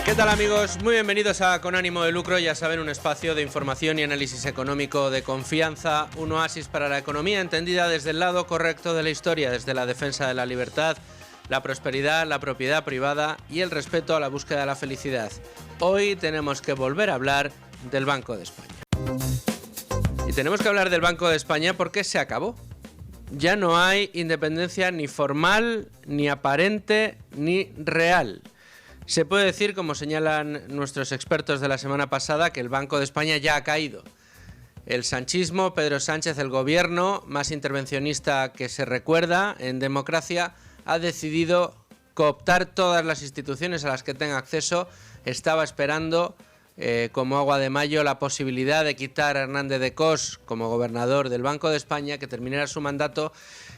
¿Qué tal, amigos? Muy bienvenidos a Con Ánimo de Lucro, ya saben, un espacio de información y análisis económico de confianza, un oasis para la economía entendida desde el lado correcto de la historia, desde la defensa de la libertad, la prosperidad, la propiedad privada y el respeto a la búsqueda de la felicidad. Hoy tenemos que volver a hablar del Banco de España. Y tenemos que hablar del Banco de España porque se acabó. Ya no hay independencia ni formal, ni aparente, ni real. Se puede decir, como señalan nuestros expertos de la semana pasada, que el Banco de España ya ha caído. El sanchismo, Pedro Sánchez, el gobierno más intervencionista que se recuerda en democracia, ha decidido cooptar todas las instituciones a las que tenga acceso. Estaba esperando, como agua de mayo, la posibilidad de quitar a Hernández de Cos como gobernador del Banco de España, que terminara su mandato,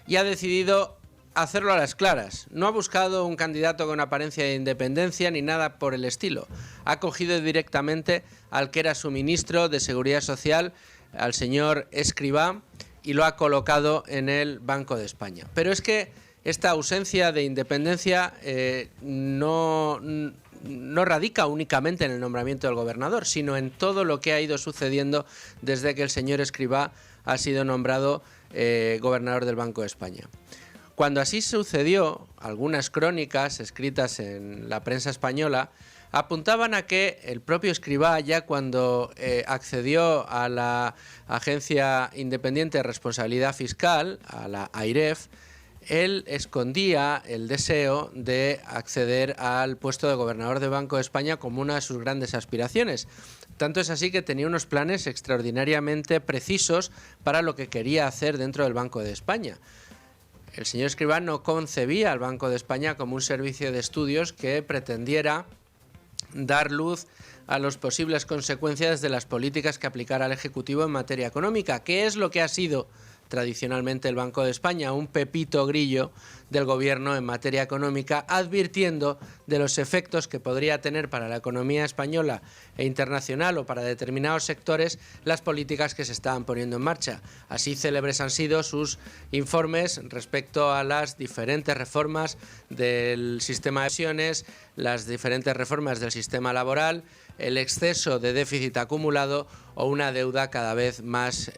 y ha decidido hacerlo a las claras. No ha buscado un candidato con apariencia de independencia ni nada por el estilo. Ha cogido directamente al que era su ministro de Seguridad Social, al señor Escrivá, y lo ha colocado en el Banco de España. Pero es que esta ausencia de independencia no radica únicamente en el nombramiento del gobernador, sino en todo lo que ha ido sucediendo desde que el señor Escrivá ha sido nombrado gobernador del Banco de España. Cuando así sucedió, algunas crónicas escritas en la prensa española apuntaban a que el propio Escrivá, ya cuando accedió a la Agencia Independiente de Responsabilidad Fiscal, a la AIREF, él escondía el deseo de acceder al puesto de gobernador del Banco de España como una de sus grandes aspiraciones. Tanto es así que tenía unos planes extraordinariamente precisos para lo que quería hacer dentro del Banco de España. El señor Escrivá no concebía al Banco de España como un servicio de estudios que pretendiera dar luz a las posibles consecuencias de las políticas que aplicara el Ejecutivo en materia económica, que es lo que ha sido tradicionalmente el Banco de España, un pepito grillo del gobierno en materia económica, advirtiendo de los efectos que podría tener para la economía española e internacional o para determinados sectores las políticas que se estaban poniendo en marcha. Así célebres han sido sus informes respecto a las diferentes reformas del sistema de pensiones, las diferentes reformas del sistema laboral, el exceso de déficit acumulado o una deuda cada vez más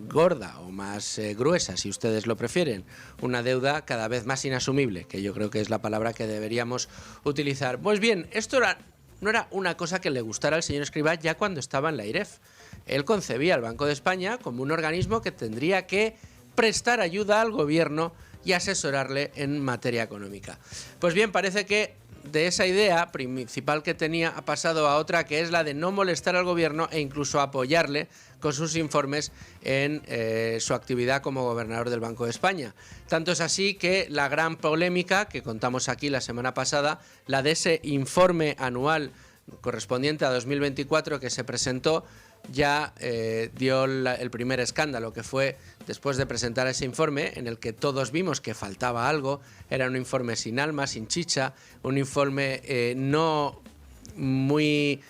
gorda o más gruesa, si ustedes lo prefieren. Una deuda cada vez más inasumible, que yo creo que es la palabra que deberíamos utilizar. Pues bien, esto no era una cosa que le gustara al señor Escrivá ya cuando estaba en la AIREF. Él concebía al Banco de España como un organismo que tendría que prestar ayuda al gobierno y asesorarle en materia económica. Pues bien, parece que de esa idea principal que tenía ha pasado a otra, que es la de no molestar al gobierno e incluso apoyarle con sus informes en su actividad como gobernador del Banco de España. Tanto es así que la gran polémica que contamos aquí la semana pasada, la de ese informe anual correspondiente a 2024 que se presentó, ya dio el primer escándalo, que fue después de presentar ese informe en el que todos vimos que faltaba algo. Era un informe sin alma, sin chicha, un informe no muy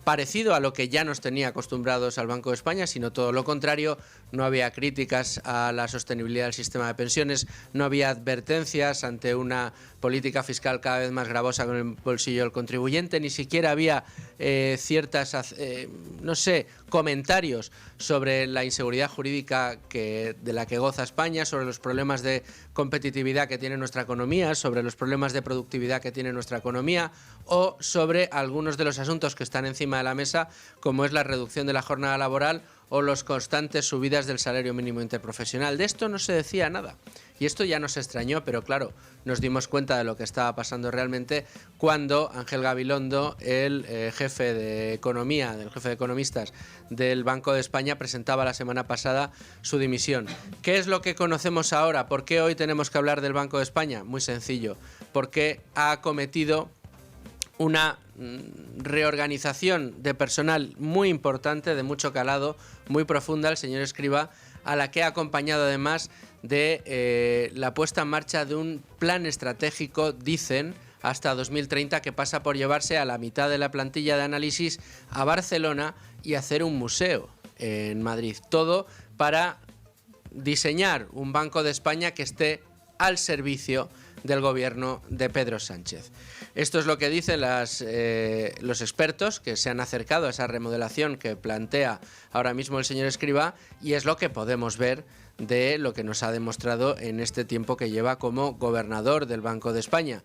parecido a lo que ya nos tenía acostumbrados al Banco de España, sino todo lo contrario. No había críticas a la sostenibilidad del sistema de pensiones, no había advertencias ante una política fiscal cada vez más gravosa con el bolsillo del contribuyente, ni siquiera había comentarios sobre la inseguridad jurídica de la que goza España, sobre los problemas de competitividad que tiene nuestra economía, sobre los problemas de productividad que tiene nuestra economía o sobre algunos de los asuntos que están encima de la mesa, como es la reducción de la jornada laboral o las constantes subidas del salario mínimo interprofesional. De esto no se decía nada. Y esto ya nos extrañó, pero claro, nos dimos cuenta de lo que estaba pasando realmente cuando Ángel Gabilondo, el jefe de economía, del jefe de economistas del Banco de España, presentaba la semana pasada su dimisión. ¿Qué es lo que conocemos ahora? ¿Por qué hoy tenemos que hablar del Banco de España? Muy sencillo, porque ha cometido una reorganización de personal muy importante, de mucho calado, muy profunda, el señor Escrivá, a la que ha acompañado además de la puesta en marcha de un plan estratégico, dicen, hasta 2030, que pasa por llevarse a la mitad de la plantilla de análisis a Barcelona y hacer un museo en Madrid. Todo para diseñar un Banco de España que esté al servicio del gobierno de Pedro Sánchez. Esto es lo que dicen los expertos que se han acercado a esa remodelación que plantea ahora mismo el señor Escrivá, y es lo que podemos ver de lo que nos ha demostrado en este tiempo que lleva como gobernador del Banco de España.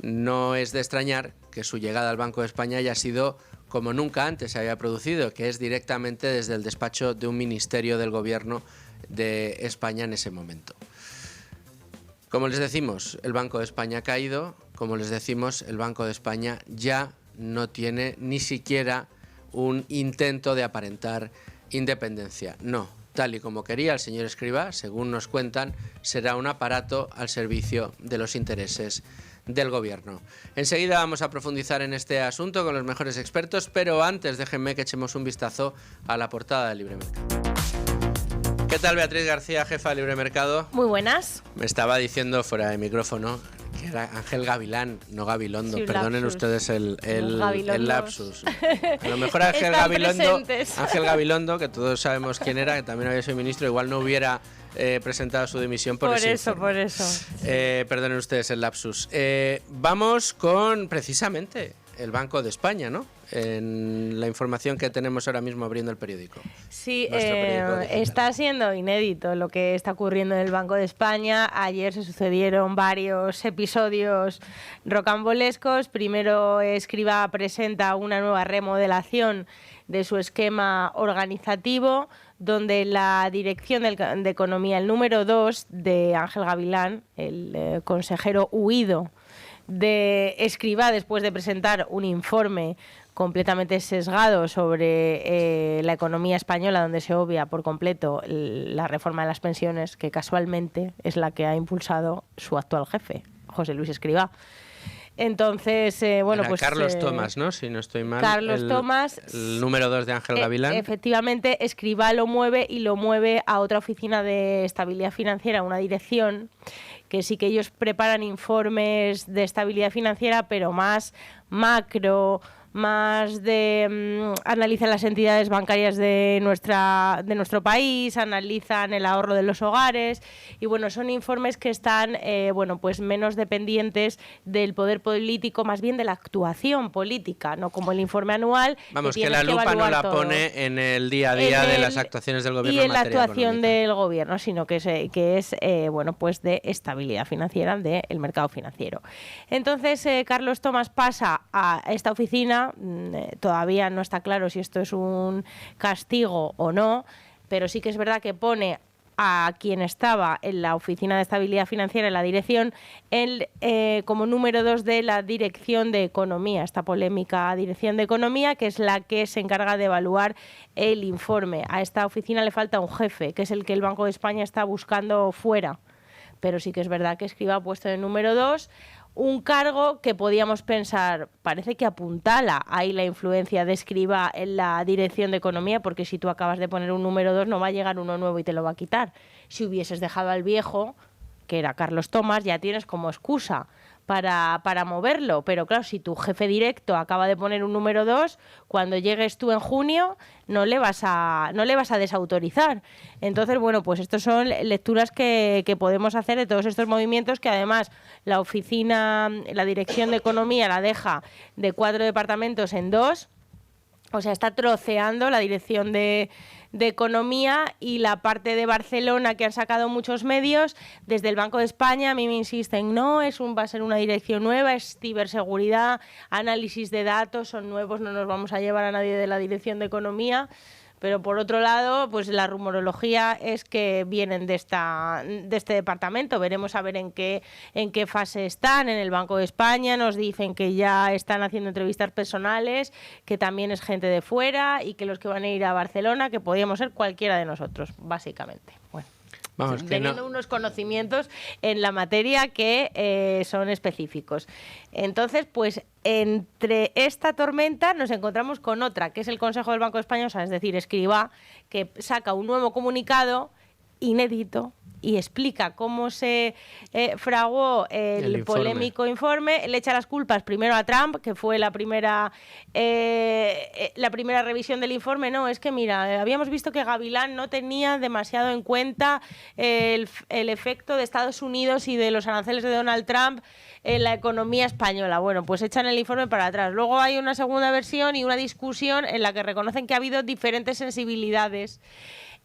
No es de extrañar que su llegada al Banco de España haya sido como nunca antes se había producido, que es directamente desde el despacho de un ministerio del gobierno de España en ese momento. Como les decimos, el Banco de España ha caído. Como les decimos, el Banco de España ya no tiene ni siquiera un intento de aparentar independencia. No, tal y como quería el señor Escrivá, según nos cuentan, será un aparato al servicio de los intereses del gobierno. Enseguida vamos a profundizar en este asunto con los mejores expertos, pero antes déjenme que echemos un vistazo a la portada de Libre Mercado. ¿Qué tal, Beatriz García, jefa de Libre Mercado? Muy buenas. Me estaba diciendo fuera de micrófono que era Ángel Gavilán, no Gabilondo. Sí, perdonen lapsus. Ustedes el lapsus. A lo mejor Ángel Gabilondo, que todos sabemos quién era, que también había sido ministro, igual no hubiera presentado su dimisión por eso. Perdonen ustedes el lapsus. Vamos con precisamente el Banco de España, ¿no? En la información que tenemos ahora mismo abriendo el periódico. Sí, está siendo inédito lo que está ocurriendo en el Banco de España. Ayer se sucedieron varios episodios rocambolescos. Primero, Escrivá presenta una nueva remodelación de su esquema organizativo, donde la dirección de Economía, el número 2 de Ángel Gavilán, el consejero huido de Escrivá después de presentar un informe completamente sesgado sobre la economía española, donde se obvia por completo la reforma de las pensiones, que casualmente es la que ha impulsado su actual jefe, José Luis Escrivá. Entonces, bueno, pues Carlos Tomás, ¿no? Si no estoy mal. Carlos Tomás, el número 2 de Ángel Gavilán. Efectivamente, Escrivá lo mueve a otra oficina de estabilidad financiera, una dirección que sí que ellos preparan informes de estabilidad financiera, pero más macro, más de analizan las entidades bancarias de nuestro país, analizan el ahorro de los hogares, y bueno, son informes que están pues menos dependientes del poder político, más bien de la actuación política, no como el informe anual. Vamos, que la lupa no la pone en el día a día de las actuaciones del gobierno y en la económica actuación del gobierno, sino que es pues de estabilidad financiera del mercado financiero. Entonces, Carlos Tomás pasa a esta oficina. Todavía no está claro si esto es un castigo o no, pero sí que es verdad que pone a quien estaba en la Oficina de Estabilidad Financiera, en la dirección, como número 2 de la Dirección de Economía, esta polémica Dirección de Economía, que es la que se encarga de evaluar el informe. A esta oficina le falta un jefe, que es el que el Banco de España está buscando fuera, pero sí que es verdad que Escrivá ha puesto de número 2, un cargo que podíamos pensar, parece que apuntala ahí la influencia de Escrivá en la Dirección de Economía, porque si tú acabas de poner un número 2 no va a llegar uno nuevo y te lo va a quitar. Si hubieses dejado al viejo, que era Carlos Tomás, ya tienes como excusa para moverlo, pero claro, si tu jefe directo acaba de poner un número 2, cuando llegues tú en junio no le vas a desautorizar. Entonces, bueno, pues estas son lecturas que podemos hacer de todos estos movimientos, que además la Dirección de Economía la deja de 4 departamentos en 2, o sea, está troceando la Dirección de Economía, y la parte de Barcelona que han sacado muchos medios desde el Banco de España. A mí me insisten, no, va a ser una dirección nueva, es ciberseguridad, análisis de datos, son nuevos, no nos vamos a llevar a nadie de la Dirección de Economía. Pero por otro lado, pues la rumorología es que vienen de este departamento. Veremos a ver en qué fase están. En el Banco de España nos dicen que ya están haciendo entrevistas personales, que también es gente de fuera, y que los que van a ir a Barcelona, que podríamos ser cualquiera de nosotros, básicamente. Bueno, vamos, teniendo unos conocimientos en la materia que son específicos. Entonces, pues entre esta tormenta nos encontramos con otra, que es el Consejo del Banco de España, o sea, es decir, Escrivá, que saca un nuevo comunicado inédito, y explica cómo se fraguó el polémico informe. Le echa las culpas primero a Trump, que fue la primera revisión del informe. No, es que mira, habíamos visto que Gavilán no tenía demasiado en cuenta el efecto de Estados Unidos y de los aranceles de Donald Trump en la economía española. Bueno, pues echan el informe para atrás. Luego hay una segunda versión y una discusión en la que reconocen que ha habido diferentes sensibilidades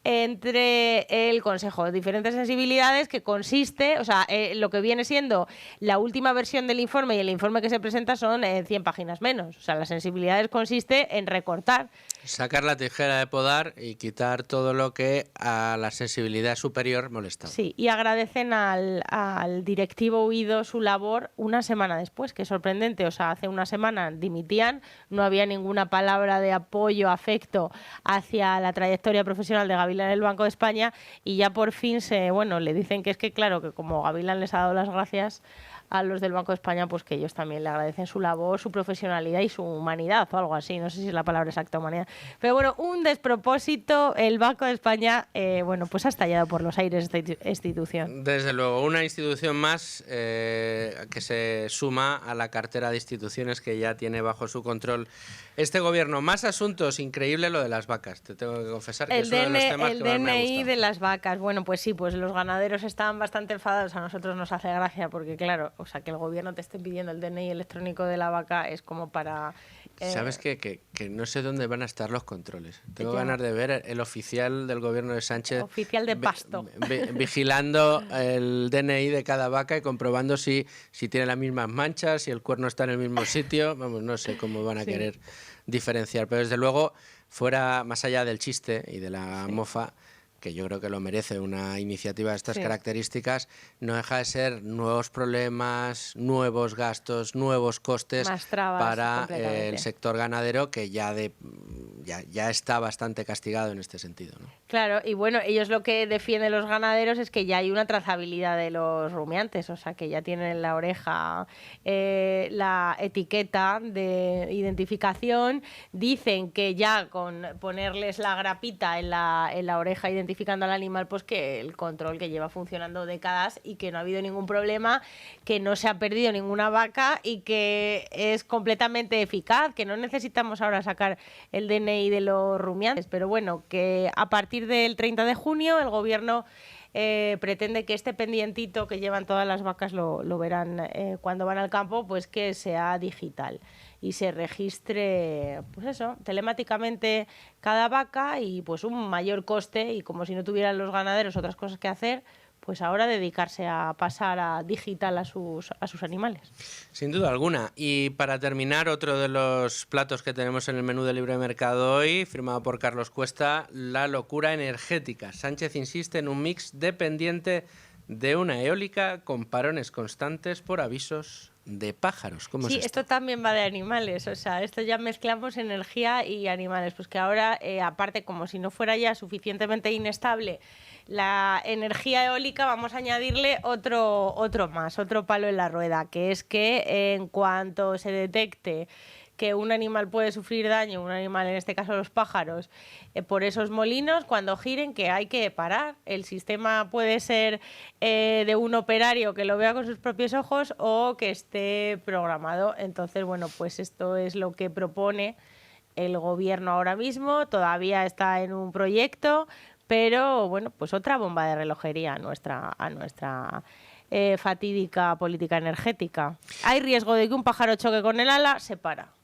entre el Consejo, diferentes sensibilidades que consiste, o sea, lo que viene siendo la última versión del informe y el informe que se presenta son 100 páginas menos. O sea, las sensibilidades consiste en recortar. Sacar la tijera de podar y quitar todo lo que a la sensibilidad superior molesta. Sí, y agradecen al directivo huido su labor una semana después, que es sorprendente. O sea, hace una semana dimitían, no había ninguna palabra de apoyo, afecto hacia la trayectoria profesional de Gavilán en el Banco de España, y ya por fin le dicen que es que, claro, que como Gavilán les ha dado las gracias a los del Banco de España, pues que ellos también le agradecen su labor, su profesionalidad y su humanidad o algo así, no sé si es la palabra exacta, humanidad. Pero bueno, un despropósito. El Banco de España, pues ha estallado por los aires esta institución. Desde luego, una institución más que se suma a la cartera de instituciones que ya tiene bajo su control este gobierno. Más asuntos, increíble lo de las vacas, te tengo que confesar que es uno de los temas que más me ha gustado. El DNI de las vacas, bueno, pues sí, pues los ganaderos estaban bastante enfadados, a nosotros nos hace gracia porque claro, o sea, que el gobierno te esté pidiendo el DNI electrónico de la vaca es como para... ¿Sabes que no sé dónde van a estar los controles? Tengo ganas de ver el oficial del gobierno de Sánchez... Oficial de pasto. Vigilando el DNI de cada vaca y comprobando si tiene las mismas manchas, si el cuerno está en el mismo sitio. Vamos, no sé cómo van a querer diferenciar. Pero desde luego, fuera más allá del chiste y de la mofa, que yo creo que lo merece una iniciativa de estas características, no deja de ser nuevos problemas, nuevos gastos, nuevos costes para el sector ganadero, que ya está bastante castigado en este sentido, ¿no? Claro, y bueno, ellos lo que defienden los ganaderos es que ya hay una trazabilidad de los rumiantes, o sea, que ya tienen en la oreja la etiqueta de identificación. Dicen que ya con ponerles la grapita en la oreja identificando al animal, pues que el control que lleva funcionando décadas y que no ha habido ningún problema, que no se ha perdido ninguna vaca y que es completamente eficaz, que no necesitamos ahora sacar el DNI de los rumiantes. Pero bueno, que a partir del 30 de junio el gobierno pretende que este pendientito que llevan todas las vacas lo verán cuando van al campo, pues que sea digital y se registre, pues eso, telemáticamente cada vaca, y pues un mayor coste, y como si no tuvieran los ganaderos otras cosas que hacer, pues ahora dedicarse a pasar a digital a sus animales. Sin duda alguna. Y para terminar, otro de los platos que tenemos en el menú de Libre Mercado hoy, firmado por Carlos Cuesta, la locura energética. Sánchez insiste en un mix dependiente de una eólica con parones constantes por avisos de pájaros. ¿Cómo es esto también va de animales, o sea, esto ya mezclamos energía y animales, pues que ahora, aparte, como si no fuera ya suficientemente inestable la energía eólica, vamos a añadirle otro palo en la rueda, que es que en cuanto se detecte que un animal puede sufrir daño, un animal, en este caso los pájaros, por esos molinos, cuando giren, que hay que parar. El sistema puede ser de un operario que lo vea con sus propios ojos o que esté programado. Entonces, bueno, pues esto es lo que propone el gobierno ahora mismo. Todavía está en un proyecto, pero bueno, pues otra bomba de relojería a nuestra fatídica política energética. Hay riesgo de que un pájaro choque con el ala, se para.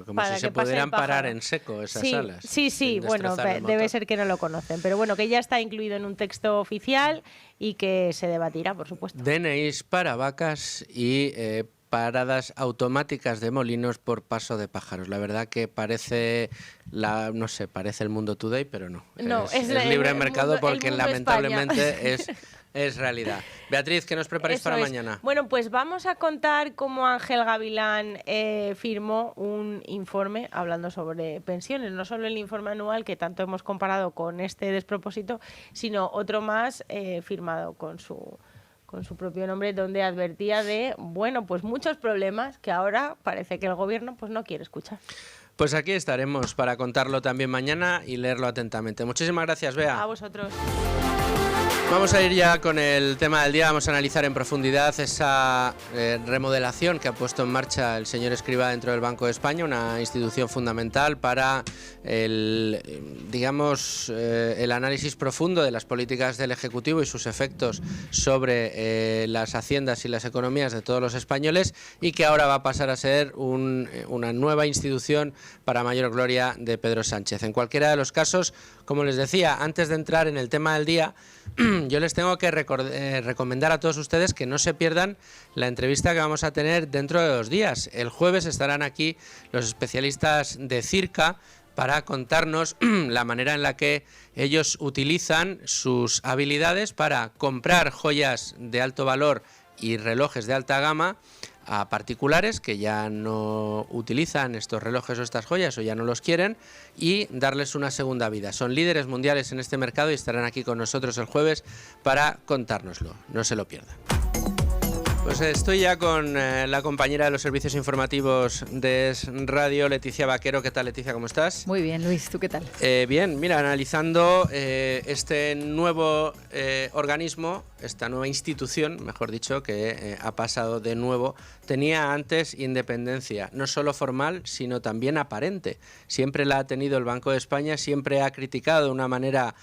Como si se pudieran parar en seco esas alas. Sí, bueno, debe ser que no lo conocen, pero bueno, que ya está incluido en un texto oficial y que se debatirá, por supuesto. DNIs para vacas y paradas automáticas de molinos por paso de pájaros. La verdad que parece el Mundo Today, pero no. Es Libre Mercado, porque lamentablemente es realidad. Beatriz, ¿qué nos preparáis para mañana? Bueno, pues vamos a contar cómo Ángel Gavilán firmó un informe hablando sobre pensiones. No solo el informe anual, que tanto hemos comparado con este despropósito, sino otro más firmado con su propio nombre, donde advertía de, pues muchos problemas que ahora parece que el gobierno pues no quiere escuchar. Pues aquí estaremos para contarlo también mañana y leerlo atentamente. Muchísimas gracias, Bea. A vosotros. Vamos a ir ya con el tema del día. Vamos a analizar en profundidad esa remodelación que ha puesto en marcha el señor Escrivá dentro del Banco de España, una institución fundamental para el análisis profundo de las políticas del Ejecutivo y sus efectos sobre las haciendas y las economías de todos los españoles, y que ahora va a pasar a ser una nueva institución para mayor gloria de Pedro Sánchez. En cualquiera de los casos, como les decía, antes de entrar en el tema del día, yo les tengo que recomendar a todos ustedes que no se pierdan la entrevista que vamos a tener dentro de 2 días. El jueves estarán aquí los especialistas de Circa para contarnos la manera en la que ellos utilizan sus habilidades para comprar joyas de alto valor y relojes de alta gama a particulares que ya no utilizan estos relojes o estas joyas o ya no los quieren, y darles una segunda vida. Son líderes mundiales en este mercado y estarán aquí con nosotros el jueves para contárnoslo. No se lo pierdan. Pues estoy ya con la compañera de los servicios informativos de Es Radio, Leticia Vaquero. ¿Qué tal, Leticia? ¿Cómo estás? Muy bien, Luis. ¿Tú qué tal? Bien, mira, analizando este nuevo organismo, esta nueva institución, mejor dicho, que ha pasado de nuevo. Tenía antes independencia, no solo formal, sino también aparente. Siempre la ha tenido el Banco de España, siempre ha criticado de una manera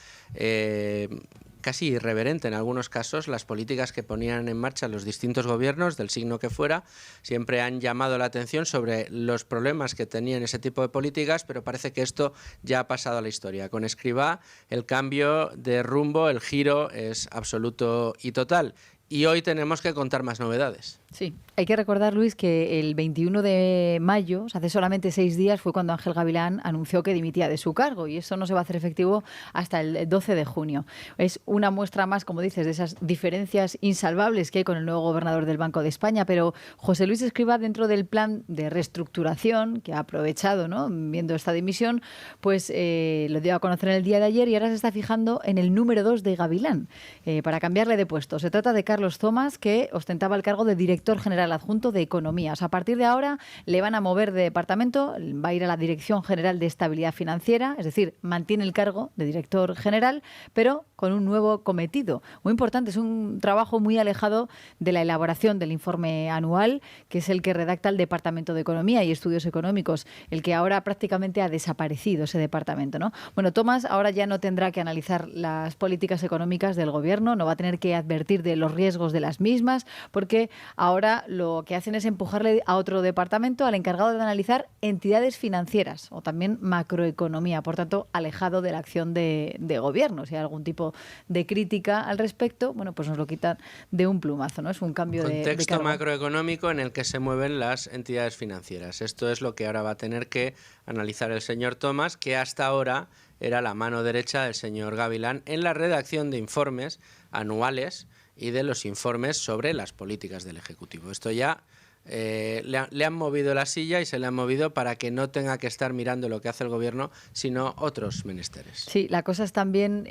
casi irreverente en algunos casos las políticas que ponían en marcha los distintos gobiernos, del signo que fuera. Siempre han llamado la atención sobre los problemas que tenían ese tipo de políticas, pero parece que esto ya ha pasado a la historia. Con Escrivá el cambio de rumbo, el giro es absoluto y total. Y hoy tenemos que contar más novedades. Sí, hay que recordar, Luis, que el 21 de mayo, o sea, hace solamente 6 días, fue cuando Ángel Gavilán anunció que dimitía de su cargo, y eso no se va a hacer efectivo hasta el 12 de junio. Es una muestra más, como dices, de esas diferencias insalvables que hay con el nuevo gobernador del Banco de España, pero José Luis Escrivá, dentro del plan de reestructuración que ha aprovechado, ¿no?, viendo esta dimisión, pues lo dio a conocer en el día de ayer, y ahora se está fijando en el número 2 de Gavilán para cambiarle de puesto. Se trata de Carlos Thomas, que ostentaba el cargo de director general adjunto de Economía. O sea, a partir de ahora le van a mover de departamento, va a ir a la Dirección General de Estabilidad Financiera, es decir, mantiene el cargo de director general, pero con un nuevo cometido. Muy importante, es un trabajo muy alejado de la elaboración del informe anual, que es el que redacta el Departamento de Economía y Estudios Económicos, el que ahora prácticamente ha desaparecido ese departamento, ¿no? Bueno, Tomás ahora ya no tendrá que analizar las políticas económicas del gobierno, no va a tener que advertir de los riesgos de las mismas, porque ahora lo que hacen es empujarle a otro departamento, al encargado de analizar entidades financieras o también macroeconomía, por tanto, alejado de la acción de gobierno. Si hay algún tipo de crítica al respecto, bueno, pues nos lo quitan de un plumazo, ¿no? Es un cambio de contexto macroeconómico en el que se mueven las entidades financieras. Esto es lo que ahora va a tener que analizar el señor Thomas, que hasta ahora era la mano derecha del señor Gavilán en la redacción de informes anuales y de los informes sobre las políticas del Ejecutivo. Esto ya le han movido la silla, y se le han movido para que no tenga que estar mirando lo que hace el gobierno, sino otros menesteres. Sí, la cosa es también,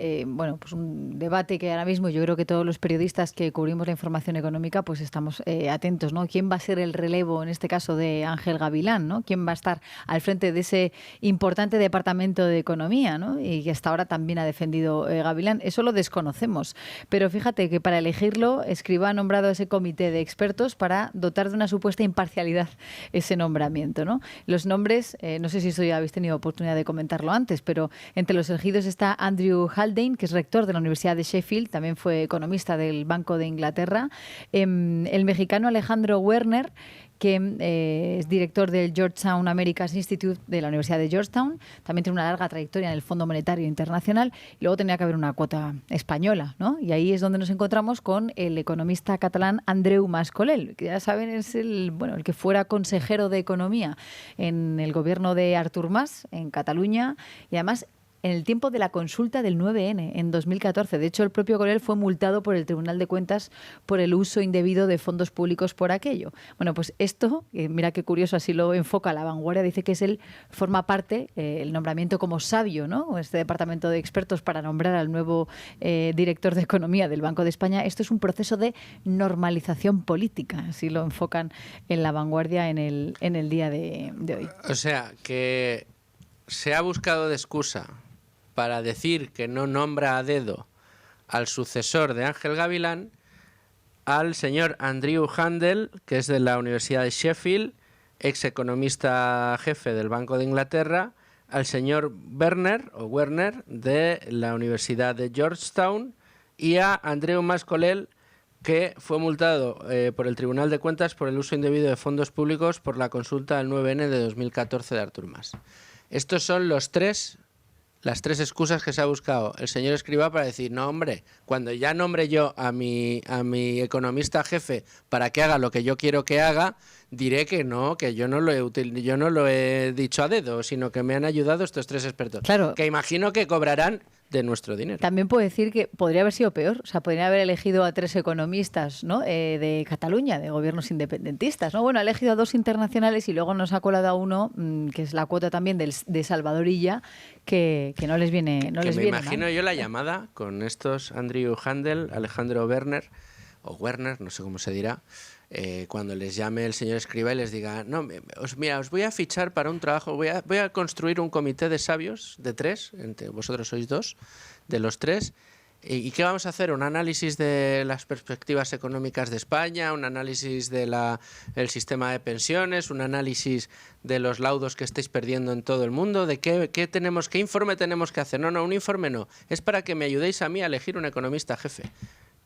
pues un debate que ahora mismo yo creo que todos los periodistas que cubrimos la información económica pues estamos atentos, ¿no? ¿Quién va a ser el relevo, en este caso, de Ángel Gavilán, ¿no? ¿Quién va a estar al frente de ese importante departamento de Economía, ¿no?, y que hasta ahora también ha defendido Gavilán? Eso lo desconocemos, pero fíjate que para elegirlo, Escrivá ha nombrado ese comité de expertos para dotar de una supuesta imparcialidad ese nombramiento, ¿no? Los nombres, no sé si esto ya habéis tenido oportunidad de comentarlo antes, pero entre los elegidos está Andrew Haldane, que es rector de la Universidad de Sheffield, también fue economista del Banco de Inglaterra, el mexicano Alejandro Werner, que es director del Georgetown Americas Institute de la Universidad de Georgetown, también tiene una larga trayectoria en el Fondo Monetario Internacional, y luego tenía que haber una cuota española, ¿no? Y ahí es donde nos encontramos con el economista catalán Andreu Mas-Colell, que ya saben es el que fuera consejero de Economía en el gobierno de Artur Mas en Cataluña, y además en el tiempo de la consulta del 9N, en 2014. De hecho, el propio Colell fue multado por el Tribunal de Cuentas por el uso indebido de fondos públicos por aquello. Bueno, pues esto, mira qué curioso, así lo enfoca La Vanguardia, dice que forma parte, el nombramiento como sabio, ¿no?, este departamento de expertos para nombrar al nuevo director de Economía del Banco de España. Esto es un proceso de normalización política, así lo enfocan en La Vanguardia en el día de hoy. O sea, que se ha buscado de excusa para decir que no nombra a dedo al sucesor de Ángel Gavilán, al señor Andrew Handel, que es de la Universidad de Sheffield, ex economista jefe del Banco de Inglaterra, al señor Werner de la Universidad de Georgetown y a Andreu Mas-Colell, que fue multado por el Tribunal de Cuentas por el uso indebido de fondos públicos por la consulta del 9N de 2014 de Artur Mas. Estos son las tres excusas que se ha buscado el señor Escrivá para decir, no hombre, cuando ya nombre yo a mi economista jefe para que haga lo que yo quiero que haga, diré que no, que yo no lo he dicho a dedo, sino que me han ayudado estos tres expertos, claro, que imagino que cobrarán de nuestro dinero. También puedo decir que podría haber sido peor. O sea, podrían haber elegido a 3 economistas, ¿no? De Cataluña, de gobiernos independentistas, ¿no? Bueno, ha elegido a 2 internacionales y luego nos ha colado a uno, que es la cuota también de Salvador Illa, que no les viene no les me viene imagino mal. Yo la llamada con estos Andrew Handel, Alejandro Werner, o Werner, no sé cómo se dirá, cuando les llame el señor Escrivá y les diga, no, os voy a fichar para un trabajo, voy a construir un comité de sabios de 3, vosotros sois 2, de los 3, ¿y qué vamos a hacer? Un análisis de las perspectivas económicas de España, un análisis del sistema de pensiones, un análisis de los laudos que estáis perdiendo en todo el mundo, de qué informe tenemos que hacer. No, un informe no, es para que me ayudéis a mí a elegir un economista jefe.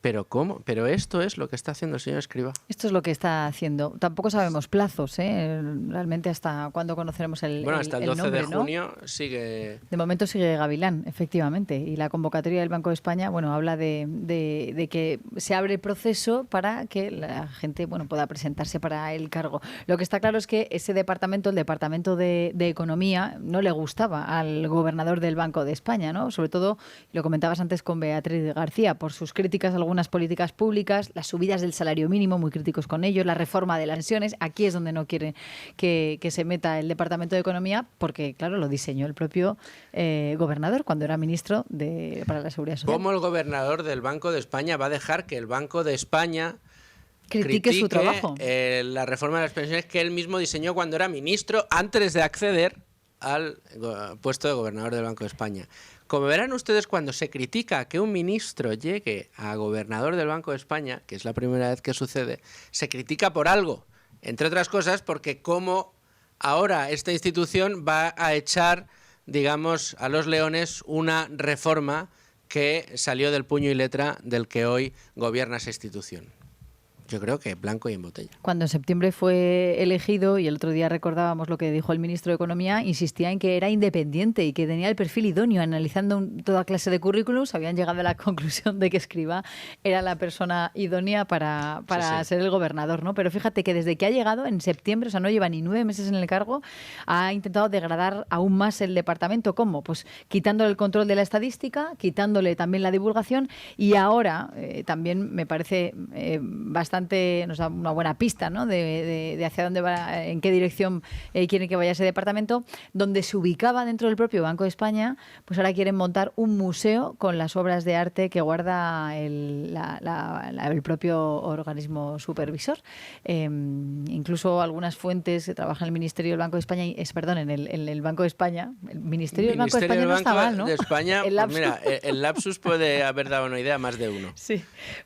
¿Pero cómo? Pero esto es lo que está haciendo el señor Escrivá. Esto es lo que está haciendo. Tampoco sabemos plazos, realmente hasta cuándo conoceremos el Bueno, hasta el 12 nombre, de junio, ¿no? Sigue... De momento sigue Gavilán, efectivamente. Y la convocatoria del Banco de España, bueno, habla de que se abre el proceso para que la gente, bueno, pueda presentarse para el cargo. Lo que está claro es que ese departamento, el Departamento de Economía, no le gustaba al gobernador del Banco de España, ¿no? Sobre todo, lo comentabas antes con Beatriz García, por sus críticas a algunas políticas públicas, las subidas del salario mínimo, muy críticos con ellos, la reforma de las pensiones. Aquí es donde no quieren que se meta el Departamento de Economía, porque, claro, lo diseñó el propio gobernador cuando era ministro para la Seguridad Social. ¿Cómo el gobernador del Banco de España va a dejar que el Banco de España critique su trabajo? La reforma de las pensiones que él mismo diseñó cuando era ministro, antes de acceder al puesto de gobernador del Banco de España. Como verán ustedes, cuando se critica que un ministro llegue a gobernador del Banco de España, que es la primera vez que sucede, se critica por algo, entre otras cosas porque como ahora esta institución va a echar, digamos, a los leones una reforma que salió del puño y letra del que hoy gobierna esa institución. Yo creo que blanco y en botella. Cuando en septiembre fue elegido, y el otro día recordábamos lo que dijo el ministro de Economía, insistía en que era independiente y que tenía el perfil idóneo. Analizando toda clase de currículums, habían llegado a la conclusión de que Escrivá era la persona idónea para ser el gobernador, ¿no? Pero fíjate que desde que ha llegado en septiembre, o sea, no lleva ni 9 meses en el cargo, ha intentado degradar aún más el departamento. ¿Cómo? Pues quitándole el control de la estadística, quitándole también la divulgación, y ahora también me parece bastante, nos da una buena pista, ¿no? de hacia dónde va, en qué dirección quieren que vaya ese departamento, donde se ubicaba dentro del propio Banco de España. Pues ahora quieren montar un museo con las obras de arte que guarda el propio organismo supervisor. Incluso algunas fuentes que trabajan en el Ministerio del Banco de España, en el Banco de España, el Ministerio del Banco de España no está mal, ¿no? De España, pues mira, el lapsus puede haber dado una idea a más de uno. Sí,